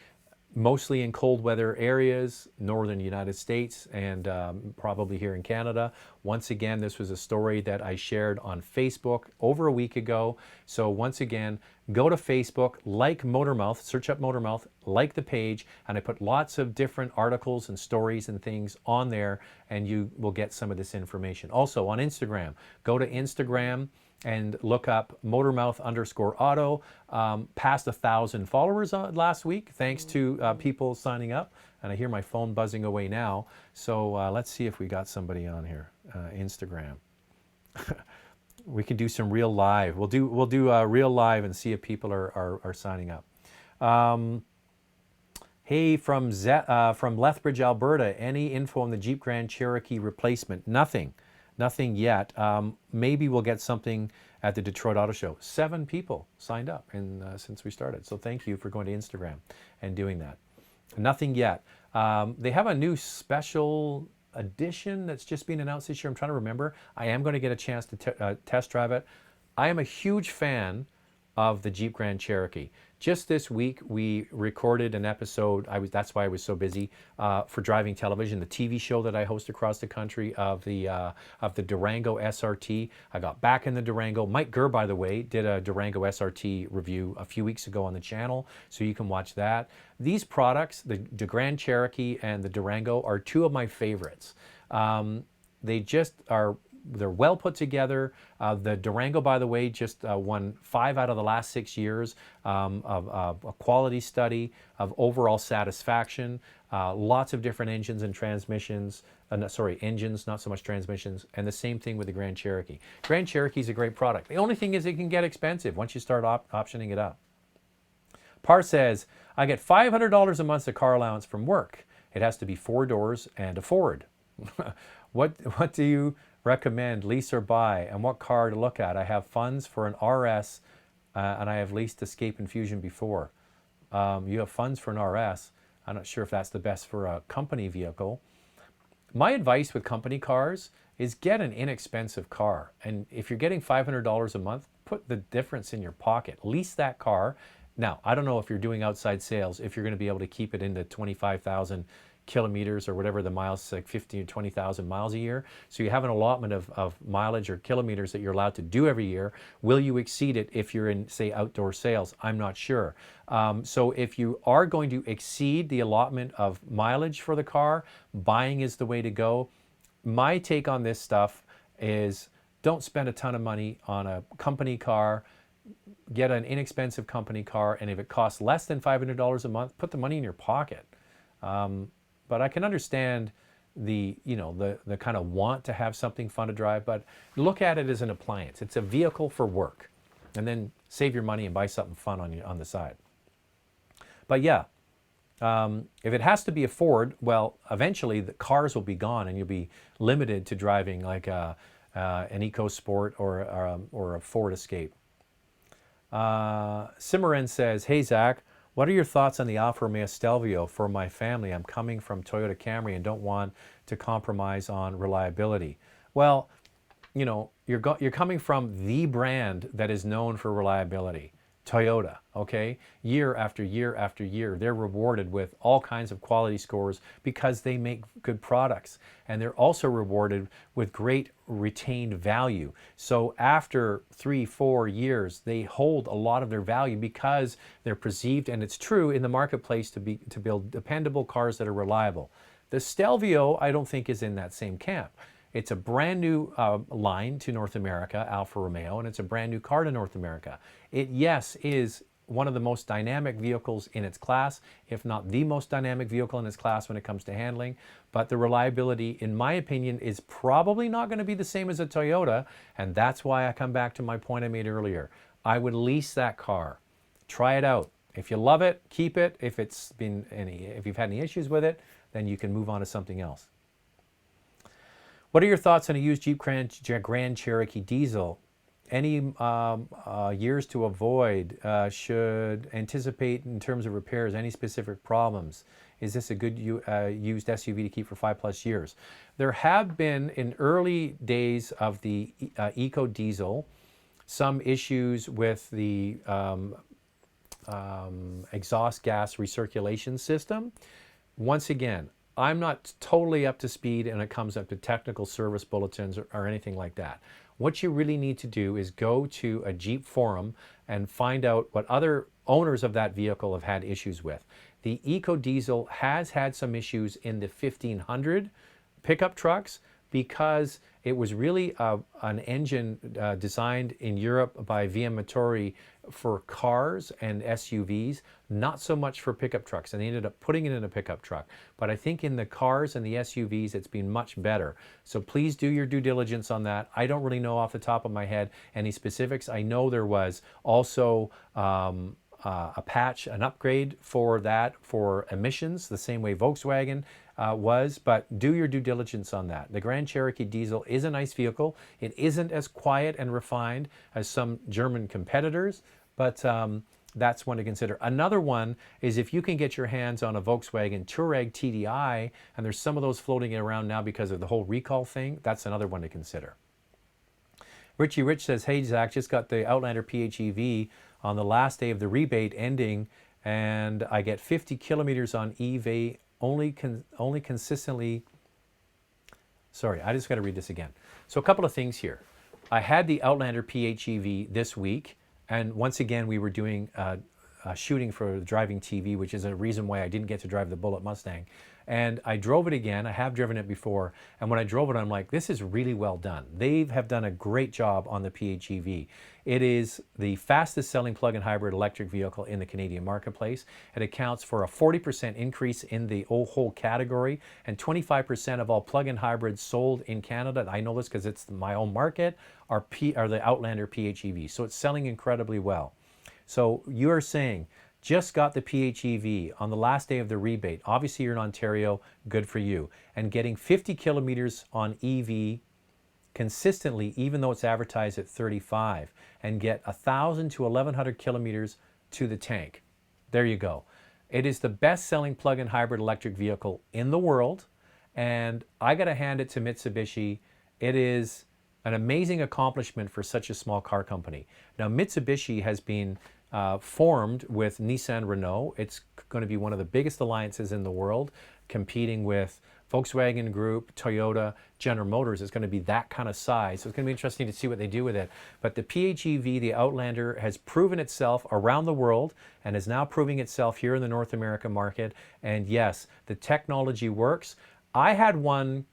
mostly in cold weather areas, northern United States, and probably here in Canada. Once again, this was a story that I shared on Facebook over a week ago. So once again, go to Facebook, like Motormouth, search up Motormouth, like the page, and I put lots of different articles and stories and things on there, and you will get some of this information. Also on Instagram, go to Instagram and look up Motormouth_auto. Passed 1,000 followers last week, thanks to people signing up. And I hear my phone buzzing away now. So let's see if we got somebody on here. Instagram. We can do some real live. We'll do real live and see if people are signing up. Hey, from Lethbridge, Alberta. Any info on the Jeep Grand Cherokee replacement? Nothing yet. Maybe we'll get something at the Detroit Auto Show. 7 people signed up since we started. So thank you for going to Instagram and doing that. Nothing yet. They have a new special edition that's just been announced this year. I'm trying to remember. I am going to get a chance to test drive it. I am a huge fan of the Jeep Grand Cherokee. Just this week, we recorded an episode. That's why I was so busy for Driving Television, the TV show that I host across the country of the Durango SRT. I got back in the Durango. Mike Gurr, by the way, did a Durango SRT review a few weeks ago on the channel, so you can watch that. These products, the Grand Cherokee and the Durango, are 2 of my favorites. They just are. They're well put together. The Durango, by the way, just won 5 out of the last 6 years of a quality study of overall satisfaction. Lots of different engines and transmissions. Engines, not so much transmissions. And the same thing with the Grand Cherokee. Grand Cherokee is a great product. The only thing is it can get expensive once you start optioning it up. Par says, I get $500 a month of car allowance from work. It has to be 4 doors and a Ford. What do you recommend, lease or buy, and what car to look at? I have funds for an RS and I have leased Escape and Fusion before. You have funds for an RS. I'm not sure if that's the best for a company vehicle. My advice with company cars is get an inexpensive car. And if you're getting $500 a month, put the difference in your pocket. Lease that car. Now, I don't know if you're doing outside sales, if you're going to be able to keep it into 25,000 kilometers or whatever the miles, like 15 or 20,000 miles a year. So you have an allotment of mileage or kilometers that you're allowed to do every year. Will you exceed it if you're in, say, outdoor sales? I'm not sure. So if you are going to exceed the allotment of mileage for the car, buying is the way to go. My take on this stuff is don't spend a ton of money on a company car. Get an inexpensive company car, and if it costs less than $500 a month, put the money in your pocket. But I can understand the kind of want to have something fun to drive, but look at it as an appliance. It's a vehicle for work, and then save your money and buy something fun on the side. But yeah, if it has to be a Ford, well, eventually the cars will be gone, and you'll be limited to driving like an EcoSport or a Ford Escape. Cimarron says, hey Zach, what are your thoughts on the Alfa Romeo Stelvio for my family? I'm coming from Toyota Camry and don't want to compromise on reliability. Well, you know, you're coming from the brand that is known for reliability, Toyota, okay? Year after year after year, they're rewarded with all kinds of quality scores because they make good products. And they're also rewarded with great retained value. So after 3-4 years, they hold a lot of their value because they're perceived, and it's true in the marketplace, to build dependable cars that are reliable. The Stelvio, I don't think, is in that same camp. It's a brand new line to North America, Alfa Romeo, and it's a brand new car to North America. It, yes, is one of the most dynamic vehicles in its class, if not the most dynamic vehicle in its class when it comes to handling. But the reliability, in my opinion, is probably not going to be the same as a Toyota, and that's why I come back to my point I made earlier. I would lease that car. Try it out. If you love it, keep it. If you've had any issues with it, then you can move on to something else. What are your thoughts on a used Jeep Grand Cherokee diesel? Any years to avoid? Should anticipate in terms of repairs? Any specific problems? Is this a good used SUV to keep for 5+ years? There have been, in early days of the Eco Diesel, some issues with the exhaust gas recirculation system. Once again, I'm not totally up to speed when it comes up to technical service bulletins or anything like that. What you really need to do is go to a Jeep forum and find out what other owners of that vehicle have had issues with. The EcoDiesel has had some issues in the 1500 pickup trucks because it was really an engine designed in Europe by VM for cars and SUVs, not so much for pickup trucks, and they ended up putting it in a pickup truck. But I think in the cars and the SUVs, it's been much better. So please do your due diligence on that. I don't really know off the top of my head any specifics. I know there was also a patch, an upgrade for that for emissions, the same way Volkswagen was, but do your due diligence on that. The Grand Cherokee Diesel is a nice vehicle. It isn't as quiet and refined as some German competitors, but that's one to consider. Another one is if you can get your hands on a Volkswagen Touareg TDI, and there's some of those floating around now because of the whole recall thing, that's another one to consider. Richie Rich says, hey Zach, just got the Outlander PHEV on the last day of the rebate ending, and I get 50 kilometers on EV only consistently. Sorry, I just got to read this again. So a couple of things here. I had the Outlander PHEV this week, and once again we were doing shooting for driving TV, which is a reason why I didn't get to drive the Bullitt Mustang. And I drove it again. I have driven it before, and when I drove it, I'm like, this is really well done. They have done a great job on the PHEV. It is the fastest selling plug-in hybrid electric vehicle in the Canadian marketplace. It accounts for a 40% increase in the whole category, and 25% of all plug-in hybrids sold in Canada, I know this because it's my own market, are the Outlander PHEV. So it's selling incredibly well. So you're saying, just got the PHEV on the last day of the rebate. Obviously you're in Ontario, good for you. And getting 50 kilometers on EV consistently, even though it's advertised at 35, and get 1,000 to 1,100 kilometers to the tank. There you go. It is the best-selling plug-in hybrid electric vehicle in the world, and I got to hand it to Mitsubishi. It is an amazing accomplishment for such a small car company. Now, Mitsubishi has been formed with Nissan Renault. It's going to be one of the biggest alliances in the world, competing with Volkswagen Group, Toyota, General Motors. It's going to be that kind of size. So it's going to be interesting to see what they do with it. But the PHEV, the Outlander, has proven itself around the world and is now proving itself here in the North American market. And yes, the technology works. I had one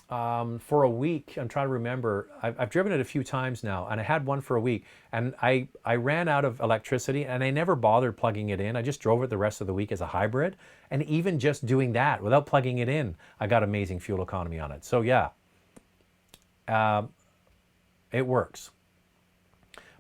for a week. I'm trying to remember. I've driven it a few times now, and I had one for a week, and I ran out of electricity, and I never bothered plugging it in. I just drove it the rest of the week as a hybrid, and even just doing that without plugging it in, I got amazing fuel economy on it. So yeah, it works.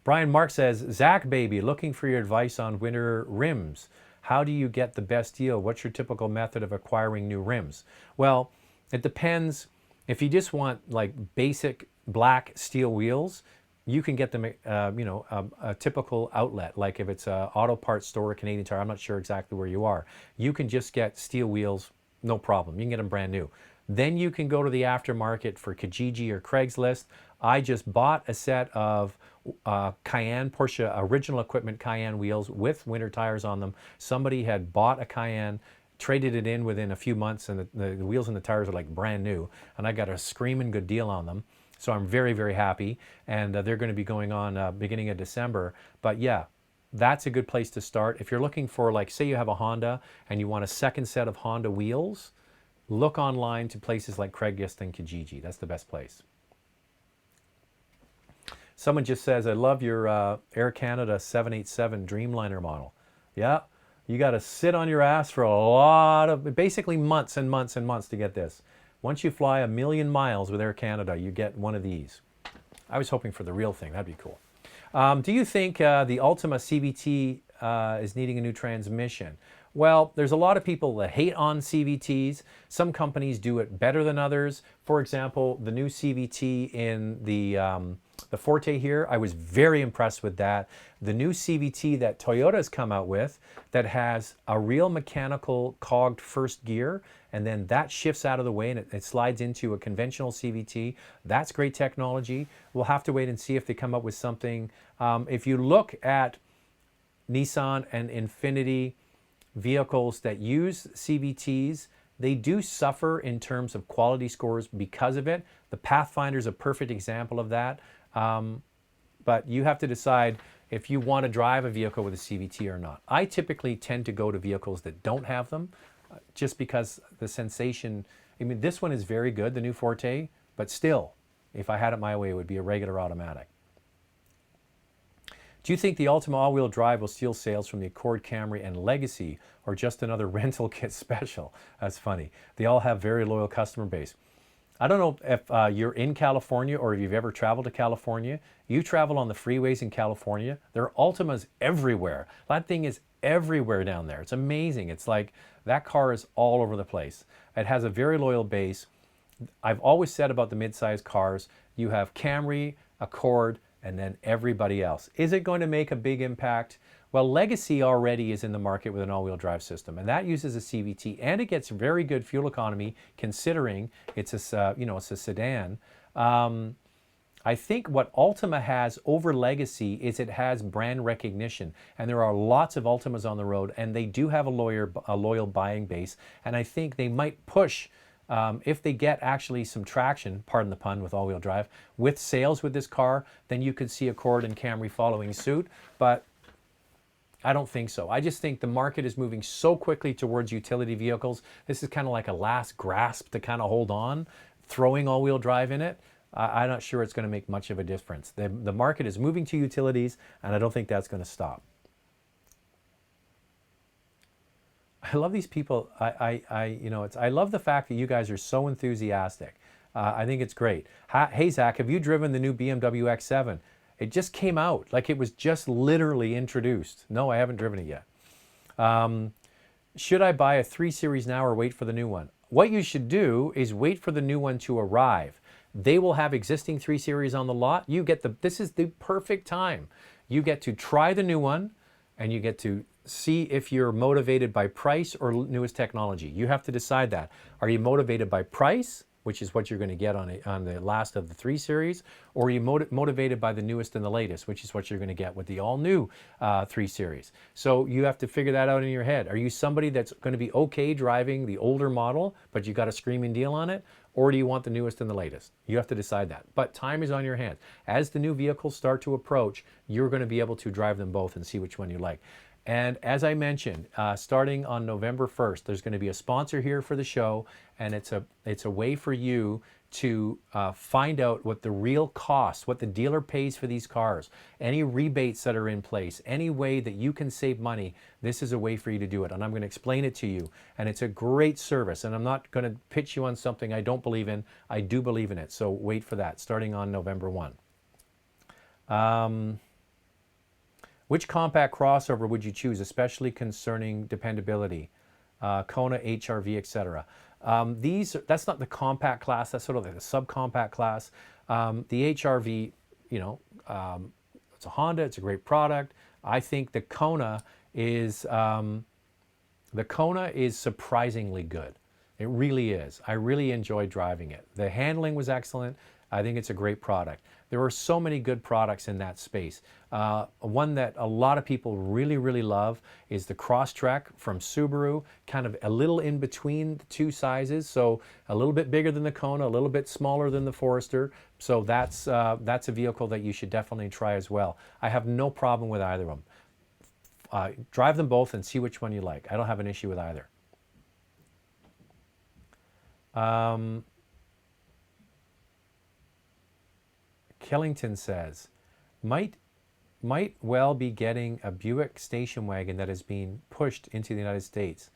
Brian Mark says, Zach baby, looking for your advice on winter rims. How do you get the best deal? What's your typical method of acquiring new rims? Well, it depends. If you just want like basic black steel wheels, you can get them, a typical outlet. Like if it's an auto parts store, a Canadian Tire, I'm not sure exactly where you are. You can just get steel wheels, no problem. You can get them brand new. Then you can go to the aftermarket for Kijiji or Craigslist. I just bought a set of Cayenne, Porsche original equipment Cayenne wheels with winter tires on them. Somebody had bought a Cayenne, traded it in within a few months, and the wheels and the tires are like brand new, and I got a screaming good deal on them. So I'm very, very happy, and they're going to be going on beginning of December. But yeah, that's a good place to start. If you're looking for, like, say you have a Honda and you want a second set of Honda wheels, look online to places like Craigslist and Kijiji. That's the best place. Someone just says, I love your Air Canada 787 Dreamliner model. Yeah. You got to sit on your ass for a lot of, basically months and months and months to get this. Once you fly 1 million miles with Air Canada, you get one of these. I was hoping for the real thing. That'd be cool. Do you think the Altima CVT is needing a new transmission? Well, there's a lot of people that hate on CVTs. Some companies do it better than others. For example, the new CVT in the Forte here, I was very impressed with that. The new CVT that Toyota's come out with that has a real mechanical cogged first gear, and then that shifts out of the way and it slides into a conventional CVT. That's great technology. We'll have to wait and see if they come up with something. If you look at Nissan and Infiniti vehicles that use CVTs, they do suffer in terms of quality scores because of it. The Pathfinder is a perfect example of that. But you have to decide if you want to drive a vehicle with a CVT or not. I typically tend to go to vehicles that don't have them, just because the sensation, I mean, this one is very good, the new Forte, but still, if I had it my way, it would be a regular automatic. Do you think the Altima all-wheel drive will steal sales from the Accord, Camry, and Legacy, or just another rental kit special? That's funny. They all have very loyal customer base. I don't know if you're in California or if you've ever traveled to California. You travel on the freeways in California, there are Altimas everywhere. That thing is everywhere down there. It's amazing. It's like that car is all over the place. It has a very loyal base. I've always said about the mid-size cars, you have Camry, Accord, and then everybody else. Is it going to make a big impact? Well, Legacy already is in the market with an all-wheel drive system, and that uses a CVT, and it gets very good fuel economy considering it's a, it's a sedan. I think what Altima has over Legacy is it has brand recognition, and there are lots of Altimas on the road, and they do have a loyal buying base, and I think they might push, if they get actually some traction, pardon the pun, with all-wheel drive, with sales with this car, then you could see Accord and Camry following suit, but I don't think so. I just think the market is moving so quickly towards utility vehicles. This is kind of like a last grasp to kind of hold on, throwing all-wheel drive in it. I'm not sure it's going to make much of a difference. The market is moving to utilities, and I don't think that's going to stop. I love these people. I love the fact that you guys are so enthusiastic. I think it's great. Hey, Zach, have you driven the new BMW X7? It just came out, like it was just literally introduced. No, I haven't driven it yet. Should I buy a 3 Series now or wait for the new one? What you should do is wait for the new one to arrive. They will have existing 3 Series on the lot. This is the perfect time. You get to try the new one, and you get to see if you're motivated by price or newest technology. You have to decide that. Are you motivated by price, which is what you're going to get on the last of the 3 Series, or are you motivated by the newest and the latest, which is what you're going to get with the all-new 3 Series. So you have to figure that out in your head. Are you somebody that's going to be okay driving the older model, but you got a screaming deal on it, or do you want the newest and the latest? You have to decide that. But time is on your hands. As the new vehicles start to approach, you're going to be able to drive them both and see which one you like. And as I mentioned, starting on November 1st, there's going to be a sponsor here for the show, and it's a way for you to find out what the real cost, what the dealer pays for these cars, any rebates that are in place, any way that you can save money. This is a way for you to do it, and I'm going to explain it to you. And it's a great service, and I'm not going to pitch you on something I don't believe in. I do believe in it, so wait for that, starting on November 1. Which compact crossover would you choose, especially concerning dependability? Kona, HRV, etc. That's not the compact class, that's sort of like the subcompact class. The HRV, it's a Honda, it's a great product. I think the Kona is surprisingly good. It really is. I really enjoyed driving it. The handling was excellent. I think it's a great product. There are so many good products in that space. One that a lot of people really, really love is the Crosstrek from Subaru, kind of a little in between the two sizes, so a little bit bigger than the Kona, a little bit smaller than the Forester. So that's a vehicle that you should definitely try as well. I have no problem with either of them. Drive them both and see which one you like. I don't have an issue with either. Killington says, might well be getting a Buick station wagon that is being pushed into the United States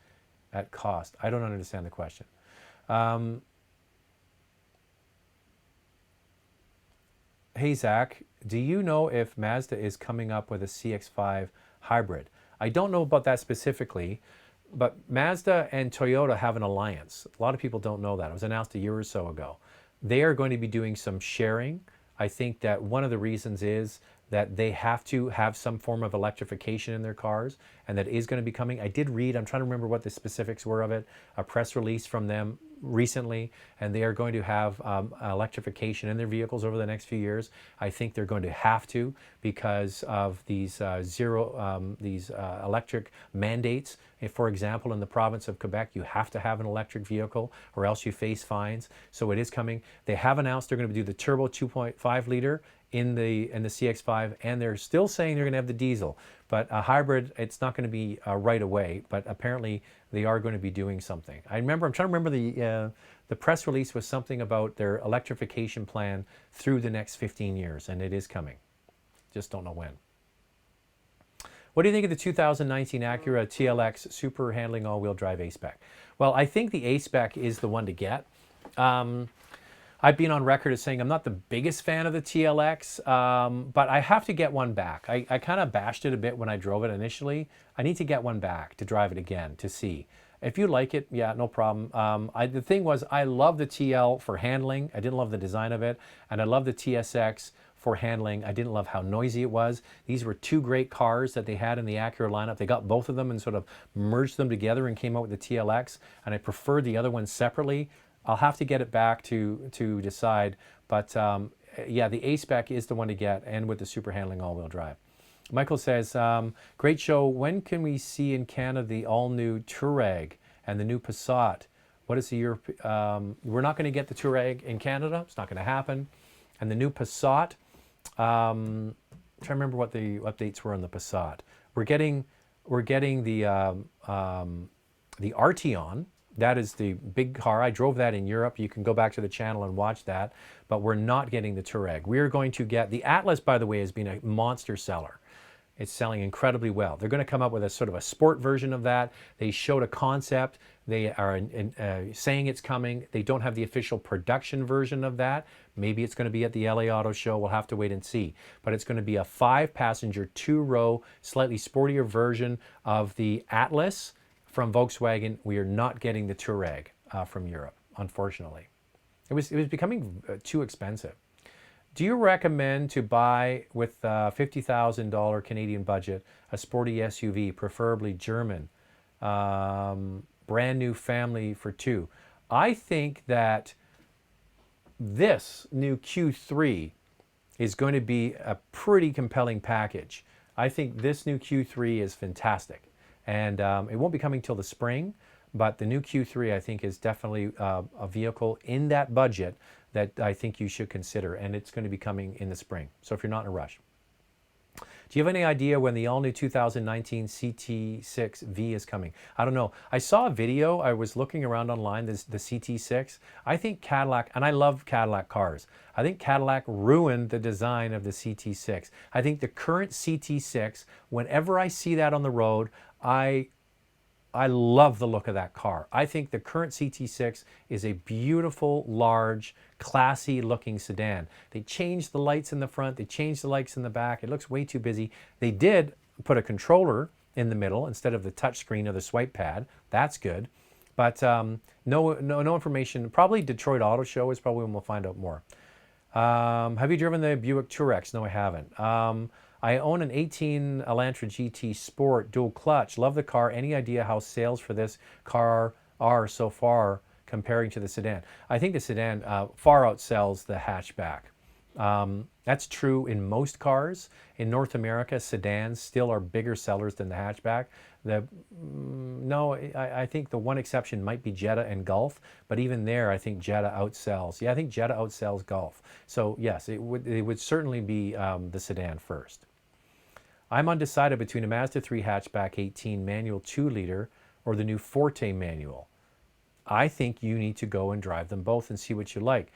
at cost. I don't understand the question. Hey Zach, do you know if Mazda is coming up with a CX-5 hybrid? I don't know about that specifically, but Mazda and Toyota have an alliance. A lot of people don't know that. It was announced a year or so ago. They are going to be doing some sharing. I think that one of the reasons is that they have to have some form of electrification in their cars, and that is going to be coming. I did read, I'm trying to remember what the specifics were of it, a press release from them recently, and they are going to have electrification in their vehicles over the next few years. I think they're going to have to because of these electric mandates. If, for example, in the province of Quebec, you have to have an electric vehicle or else you face fines. So it is coming. They have announced they're going to do the turbo 2.5 liter in the CX-5, and they're still saying they're going to have the diesel. But a hybrid, it's not going to be right away, but apparently they are going to be doing something. I'm trying to remember the press release was something about their electrification plan through the next 15 years, and it is coming. Just don't know when. What do you think of the 2019 Acura TLX super handling all-wheel drive A-Spec? Well, I think the A-Spec is the one to get. I've been on record as saying I'm not the biggest fan of the TLX, but I have to get one back. I kind of bashed it a bit when I drove it initially. I need to get one back to drive it again to see. If you like it, yeah, no problem. The thing was, I love the TL for handling. I didn't love the design of it. And I love the TSX for handling. I didn't love how noisy it was. These were two great cars that they had in the Acura lineup. They got both of them and sort of merged them together and came out with the TLX. And I preferred the other one separately. I'll have to get it back to decide, but yeah, the A-Spec is the one to get, and with the super handling all-wheel drive. Michael says, great show. When can we see in Canada the all-new Touareg and the new Passat? What is the Europe? We're not going to get the Touareg in Canada. It's not going to happen. And the new Passat, I'm trying to remember what the updates were on the Passat. We're getting the Arteon. That is the big car. I drove that in Europe. You can go back to the channel and watch that. But we're not getting the Touareg. We're going to get the Atlas, by the way, has been a monster seller. It's selling incredibly well. They're going to come up with a sort of a sport version of that. They showed a concept. They are saying it's coming. They don't have the official production version of that. Maybe it's going to be at the LA Auto Show. We'll have to wait and see. But it's going to be a 5-passenger, 2-row, slightly sportier version of the Atlas from Volkswagen. We are not getting the Touareg from Europe, unfortunately. It was becoming too expensive. Do you recommend to buy with a $50,000 Canadian budget a sporty SUV, preferably German, brand new family for two? I think that this new Q3 is going to be a pretty compelling package. I think this new Q3 is fantastic. And it won't be coming till the spring, but the new Q3 I think is definitely a vehicle in that budget that I think you should consider, and it's going to be coming in the spring. So if you're not in a rush. Do you have any idea when the all-new 2019 CT6V is coming? I don't know. I saw a video. I was looking around online, the CT6. I think Cadillac, and I love Cadillac cars, I think Cadillac ruined the design of the CT6. I think the current CT6, whenever I see that on the road, I love the look of that car. I think the current CT6 is a beautiful, large, classy looking sedan. They changed the lights in the front, they changed the lights in the back. It looks way too busy. They did put a controller in the middle instead of the touchscreen or the swipe pad. That's good. But no information. Probably Detroit Auto Show is probably when we'll find out more. Have you driven the Buick TLX? No, I haven't. I own an 18 Elantra GT Sport dual clutch. Love the car. Any idea how sales for this car are so far comparing to the sedan? I think the sedan far outsells the hatchback. That's true in most cars. In North America, sedans still are bigger sellers than the hatchback. I think the one exception might be Jetta and Golf, but even there, I think Jetta outsells. Yeah, I think Jetta outsells Golf. So yes, it would certainly be the sedan first. I'm undecided between a Mazda 3 hatchback 18 manual 2-liter or the new Forte manual. I think you need to go and drive them both and see what you like.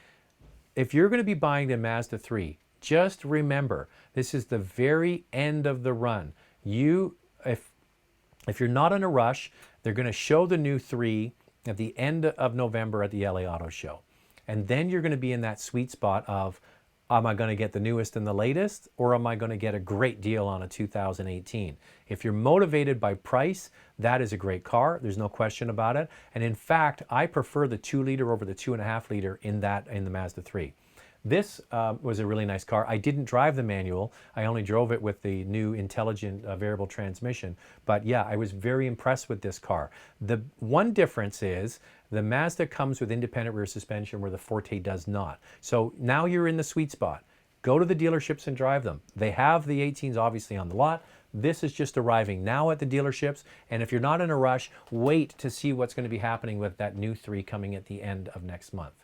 If you're going to be buying the Mazda 3, just remember, this is the very end of the run. If you're not in a rush, they're going to show the new 3 at the end of November at the LA Auto Show. And then you're going to be in that sweet spot of, am I going to get the newest and the latest, or am I going to get a great deal on a 2018? If you're motivated by price, that is a great car. There's no question about it. And in fact, I prefer the 2-liter over the 2.5-liter in the Mazda 3. This was a really nice car. I didn't drive the manual. I only drove it with the new intelligent variable transmission. But yeah, I was very impressed with this car. The one difference is the Mazda comes with independent rear suspension where the Forte does not. So now you're in the sweet spot. Go to the dealerships and drive them. They have the 18s obviously on the lot. This is just arriving now at the dealerships, and if you're not in a rush, wait to see what's going to be happening with that new 3 coming at the end of next month.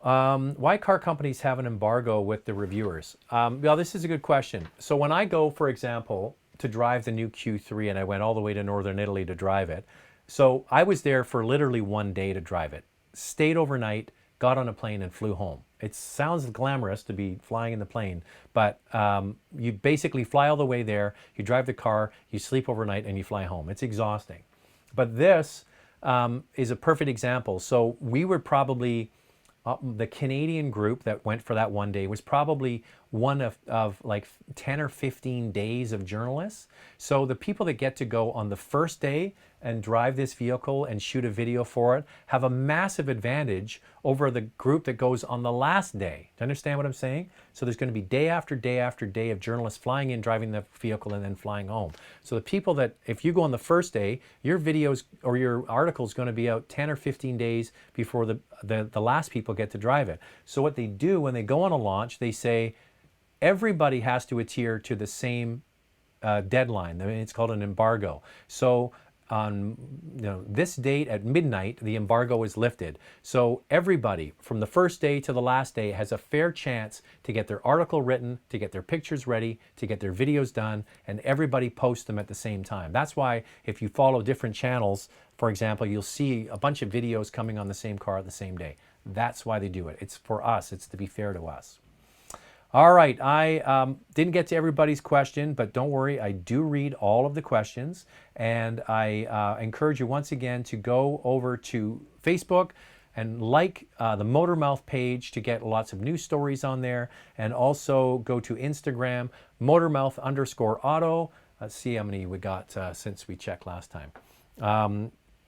Why car companies have an embargo with the reviewers? Well, this is a good question. So when I go, for example, to drive the new Q3, and I went all the way to northern Italy to drive it, so I was there for literally 1 day to drive it. Stayed overnight, got on a plane and flew home. It sounds glamorous to be flying in the plane, but you basically fly all the way there, you drive the car, you sleep overnight, and you fly home. It's exhausting. But this is a perfect example. So we were probably, the Canadian group that went for that 1 day was probably one of like 10 or 15 days of journalists. So the people that get to go on the first day and drive this vehicle and shoot a video for it have a massive advantage over the group that goes on the last day. Do you understand what I'm saying? So there's going to be day after day after day of journalists flying in, driving the vehicle, and then flying home. So the people that, if you go on the first day, your videos or your article is going to be out 10 or 15 days before the last people get to drive it. So what they do when they go on a launch, they say everybody has to adhere to the same deadline. I mean, it's called an embargo. So on this date at midnight, the embargo is lifted. So everybody from the first day to the last day has a fair chance to get their article written, to get their pictures ready, to get their videos done, and everybody posts them at the same time. That's why if you follow different channels, for example, you'll see a bunch of videos coming on the same car at the same day. That's why they do it. It's for us. It's to be fair to us. All right, I didn't get to everybody's question, but don't worry, I do read all of the questions, and I encourage you once again to go over to Facebook and like the Motormouth page to get lots of news stories on there, and also go to Instagram, Motormouth_auto. Let's see how many we got since we checked last time,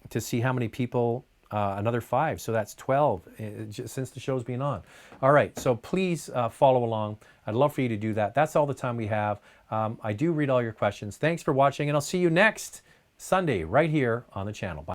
to see how many people. Another 5, so that's 12 since the show's been on. All right, so please follow along. I'd love for you to do that. That's all the time we have. I do read all your questions. Thanks for watching, and I'll see you next Sunday right here on the channel. Bye.